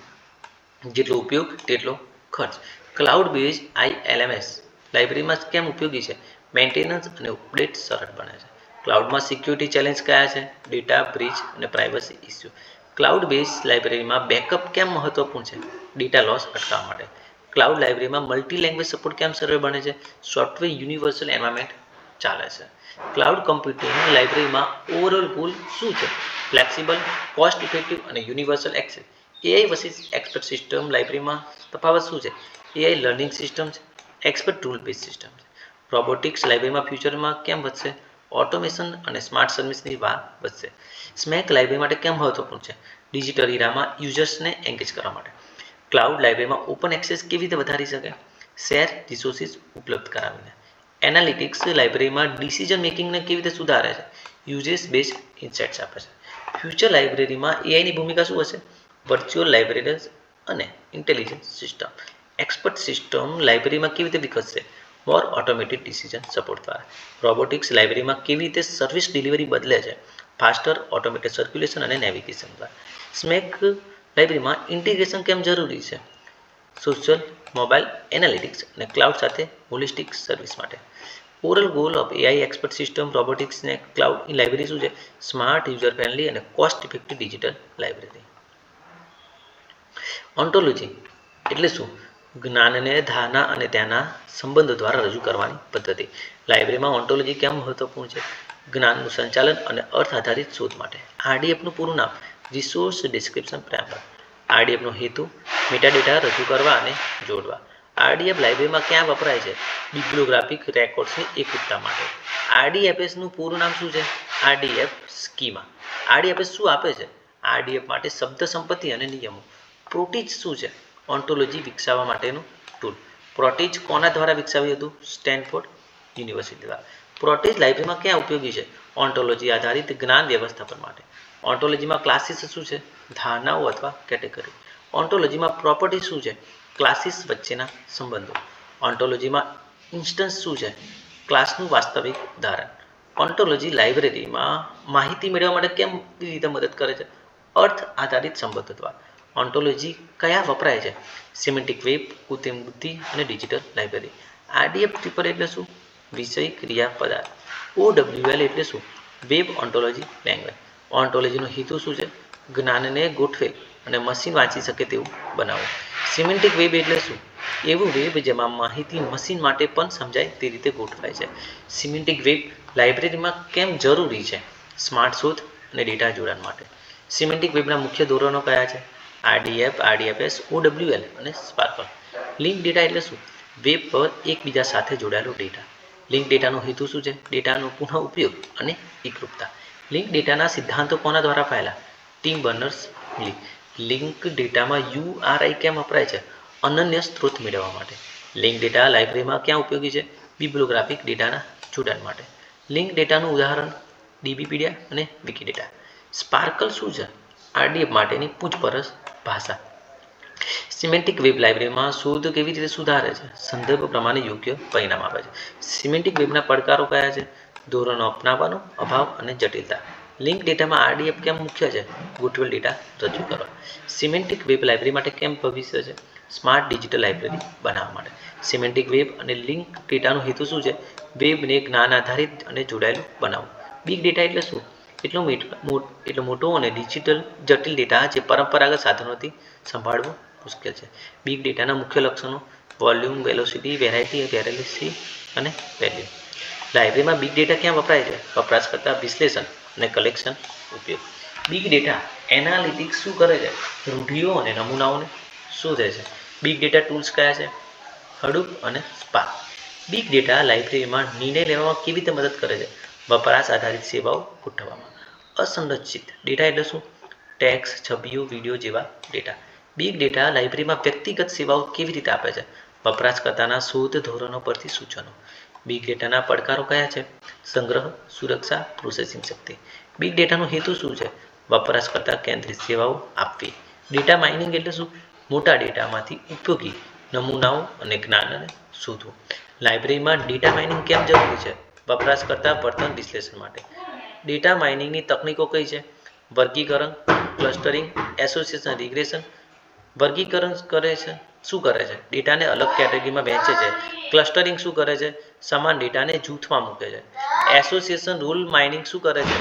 જેટલો ઉપયોગ તેટલો ખર્ચ. ક્લાઉડ બેઝ આઈએલએમએસ લાઇબ્રેરીમાં કેમ ઉપયોગી છે? મેન્ટેનન્સ અને અપડેટ સરળ બને છે. ક્લાઉડમાં સિક્યુરિટી ચેલેન્જ કયા છે? ડેટા બ્રીચ અને પ્રાઇવસી ઇસ્યુ. ક્લાઉડ બેઝ લાઇબ્રેરીમાં બેકઅપ કેમ મહત્વપૂર્ણ છે? ડેટા લોસ અટકાવવા માટે. ક્લાઉડ લાઇબ્રેરીમાં મલ્ટી લેંગ્વેજ સપોર્ટ કેમ સરળ બને છે? સોફ્ટવેર યુનિવર્સલ એન્વાયરમેન્ટ ચાલે છે. ક્લાઉડ કમ્પ્યુટિંગ લાઇબ્રેરીમાં ઓવરઓલ ગોલ શું છે? ફ્લેક્સિબલ, કોસ્ટ ઇફેક્ટિવ અને universal access. AI versus expert system લાઇબ્રેરીમાં તફાવત શું છે? એઆઈ લર્નિંગ સિસ્ટમ છે, એક્સપર્ટ રૂલ બેઝ સિસ્ટમ છે. રોબોટિક્સ લાઇબ્રેરીમાં ફ્યુચરમાં કેમ વધશે? ઓટોમેશન અને સ્માર્ટ સર્વિસની વાત વધશે. સ્મેક લાઇબ્રેરી માટે કેમ મહત્વપૂર્ણ છે? ડિજિટલ ઇરામાં યુઝર્સને એન્ગેજ કરવા માટે. ક્લાઉડ લાઇબ્રેરીમાં ઓપન એક્સેસ કેવી રીતે વધારી શકે? શેર રિસોર્સિસ ઉપલબ્ધ કરાવીને. એનાલિટિક્સ લાઇબ્રેરીમાં ડિસિઝન મેકિંગને કેવી રીતે સુધારે છે? યુઝર્સ બેઝ ઇન્સાઇટ્સ આપે છે. ફ્યુચર લાઇબ્રેરીમાં એઆઈની ભૂમિકા શું હશે? વર્ચ્યુઅલ લાઇબ્રેરીઝ અને ઇન્ટેલિજન્સ સિસ્ટમ. એક્સપર્ટ સિસ્ટમ લાઇબ્રેરીમાં કેવી રીતે વિકસશે? મોર ઓટોમેટેડ ડિસિઝન સપોર્ટ દ્વારા. રોબોટિક્સ લાઇબ્રેરીમાં કેવી રીતે સર્વિસ ડિલિવરી બદલે છે, ફાસ્ટર ઓટોમેટેડ સર્ક્યુલેશન અને નેવિગેશન દ્વારા. સ્મેક લાઇબ્રેરીમાં ઇન્ટિગ્રેશન કેમ જરૂરી છે, સોશિયલ મોબાઈલ એનાલિટિક્સ અને ક્લાઉડ સાથે હોલિસ્ટિક સર્વિસ માટે. Overall goal of AI expert system robotics ને ક્લાઉડ લાઇબ્રેરી શું છે, સ્માર્ટ યુઝર ફ્રેન્ડલી અને કોસ્ટ ઇફેક્ટિવ ડિજિટલ લાઇબ્રેરી. ઓન્ટોલોજી એટલે શું, જ્ઞાનને ધારણા અને તેના સંબંધો દ્વારા રજૂ કરવાની પદ્ધતિ. લાઇબ્રેરીમાં ઓન્ટોલોજી કેમ મહત્વપૂર્ણ છે, જ્ઞાનનું સંચાલન અને અર્થ આધારિત શોધ માટે. આરડીએફનું પૂરું નામ રિસોર્સ ડિસ્ક્રિપ્શન ફ્રેમવર્ક. આરડીએફનો હેતુ મેટાડેટા રજૂ કરવા અને જોડવા. આરડીએફ લાઇબ્રેરીમાં ક્યાં વપરાય છે, બિબ્લિયોગ્રાફિક રેકોર્ડ્સની એકરૂપતા માટે. આરડીએફએસનું પૂરું નામ શું છે, આરડીએફ સ્કીમા. આરડીએફએસ શું આપે છે, આરડીએફ માટે શબ્દ સંપત્તિ અને નિયમો. પ્રોટીજ શું છે, ઓન્ટોલોજી વિકસાવવા માટેનું ટૂલ. પ્રોટીજ કોના દ્વારા વિકસાવ્યું હતું, સ્ટેનફોર્ડ યુનિવર્સિટી દ્વારા. પ્રોટીજ લાઇબ્રેરીમાં ક્યાં ઉપયોગી છે, ઓન્ટોલોજી આધારિત જ્ઞાન વ્યવસ્થાપન માટે. ઓન્ટોલોજીમાં ક્લાસીસ શું છે, ધારણાઓ અથવા કેટેગરી. ઓન્ટોલોજીમાં પ્રોપર્ટી શું છે, ક્લાસીસ વચ્ચેના સંબંધો. ઓન્ટોલોજીમાં ઇન્સ્ટન્સ શું છે, ક્લાસનું વાસ્તવિક ઉદાહરણ. ઓન્ટોલોજી લાઇબ્રેરીમાં માહિતી મેળવવા માટે કેવી રીતે મદદ કરે છે, અર્થ આધારિત સંબંધો દ્વારા. ઓન્ટોલોજી કયા વપરાય છે, સિમેન્ટિક વેબ, કૃત્રિમ બુદ્ધિ અને ડિજિટલ લાઇબ્રેરી. આરડીએફ ટ્રિપલ એટલે શું, વિષય ક્રિયા પદાર્થ. OWL એટલે શું, વેબ ઓન્ટોલોજી લેંગ્વેજ. ઓન્ટોલોજીનો હેતુ શું છે, જ્ઞાનને ગોઠવે અને મશીન વાંચી શકે તેવું બનાવવું. સિમેન્ટિક વેબ એટલે શું, એવું વેબ જેમાં માહિતી મશીન માટે પણ સમજાય તે રીતે ગોઠવાય છે. સિમેન્ટિક વેબ લાઇબ્રેરીમાં કેમ જરૂરી છે, સ્માર્ટ શોધ અને ડેટા જોડાણ માટે. સિમેન્ટિક વેબના મુખ્ય ધોરણો કયા છે, આરડીએફ, આરડીએફએસ, OWL અને સ્પાર્કલ. લિંક ડેટા એટલે શું, વેબ પર એકબીજા સાથે જોડાયેલો ડેટા. લિંક ડેટાનો હેતુ શું છે, ડેટાનો પુનઃ ઉપયોગ અને એકરૂપતા. લિંક ડેટાના સિદ્ધાંતો કોના દ્વારા અપાયેલા, ટીમ બર્નર્સ-લી. લિંક ડેટામાં URI કેમ વપરાય છે, અનન્ય સ્ત્રોત મેળવવા માટે. લિંક ડેટા લાઇબ્રેરીમાં ક્યાં ઉપયોગી છે, બિબ્લિયોગ્રાફિક ડેટાના જોડાણ માટે. લિંક ડેટાનું ઉદાહરણ ડીબીપીડિયા અને વિકીડેટા. સ્પાર્કલ શું છે, આરડીએફ માટેની પૂછપરછ ભાષા. સિમેન્ટિક વેબ લાઇબ્રેરીમાં શોધ કેવી રીતે સુધારે છે, સંદર્ભ પ્રમાણે યોગ્ય પરિણામ આપે છે. સિમેન્ટિક વેબના પડકારો કયા છે, ધોરણો અપનાવવાનો અભાવ અને જટિલતા. લિંક ડેટામાં આરડીએફ કેમ મુખ્ય છે, ગોઠવેલ ડેટા રજૂ કરવા. સિમેન્ટિક વેબ લાઇબ્રેરી માટે કેમ ભવિષ્ય છે, સ્માર્ટ ડિજિટલ લાઇબ્રેરી બનાવવા માટે. સિમેન્ટિક વેબ અને લિંક ડેટાનો હેતુ શું છે, વેબને જ્ઞાન આધારિત અને જોડાયેલું બનાવવું. બિગ ડેટા એટલે શું, એટલો મોટો અને જટિલ ડેટા જે પરંપરાગત સાધનોથી સંભાળવું મુશ્કેલ છે. બિગ ડેટાના મુખ્ય લક્ષણો વોલ્યુમ, વેલોસિટી, વેરાયટી અને વેલ્યુ. લાઇબ્રેરીમાં બિગ ડેટા ક્યાં વપરાય છે, વપરાશકર્તા વિશ્લેષણ અને કલેક્શન ઉપયોગ. બિગ ડેટા એનાલિટિક્સ શું કરે છે, રૂઢિઓ અને નમૂનાઓને શોધે છે. બિગ ડેટા ટૂલ્સ કયા છે, હડુપ અને સ્પાર્ક. બિગ ડેટા લાઇબ્રેરીમાં નિર્ણય લેવામાં કેવી રીતે મદદ કરે છે, વપરાશ આધારિત સેવાઓ ગોઠવવામાં. અસંરચિત ડેટા એટલે શું, ટેક્સ્ટ, છબીઓ, વિડીયો જેવા ડેટા. બિગ ડેટા લાઇબ્રેરીમાં વ્યક્તિગત સેવાઓ કેવી રીતે આપે છે, વપરાશકર્તાના શોધ ધોરણો પરથી સૂચનો. બિગ ડેટાના પડકારો કયા છે, સંગ્રહ, સુરક્ષા, પ્રોસેસિંગ શક્તિ. બિગ ડેટાનો હેતુ શું છે, વપરાશકર્તા કેન્દ્રિત સેવાઓ આપવી. ડેટા માઇનિંગ એટલે શું, મોટા ડેટામાંથી ઉપયોગી નમૂનાઓ અને જ્ઞાનને શોધવું. લાઇબ્રેરીમાં ડેટા માઇનિંગ કેમ જરૂરી છે, વપરાશકર્તા વર્તન વિશ્લેષણ માટે. ડેટા માઇનિંગની તકનીકો કઈ છે, વર્ગીકરણ, ક્લસ્ટરિંગ, એસોસિએશન, રિગ્રેશન. વર્ગીકરણ કરે છે, શું કરે છે, ડેટાને અલગ કેટેગરીમાં વહેંચે છે. ક્લસ્ટરિંગ શું કરે છે, સમાન ડેટાને જૂથમાં મૂકે છે. એસોસિએશન રૂલ માઇનિંગ શું કરે છે,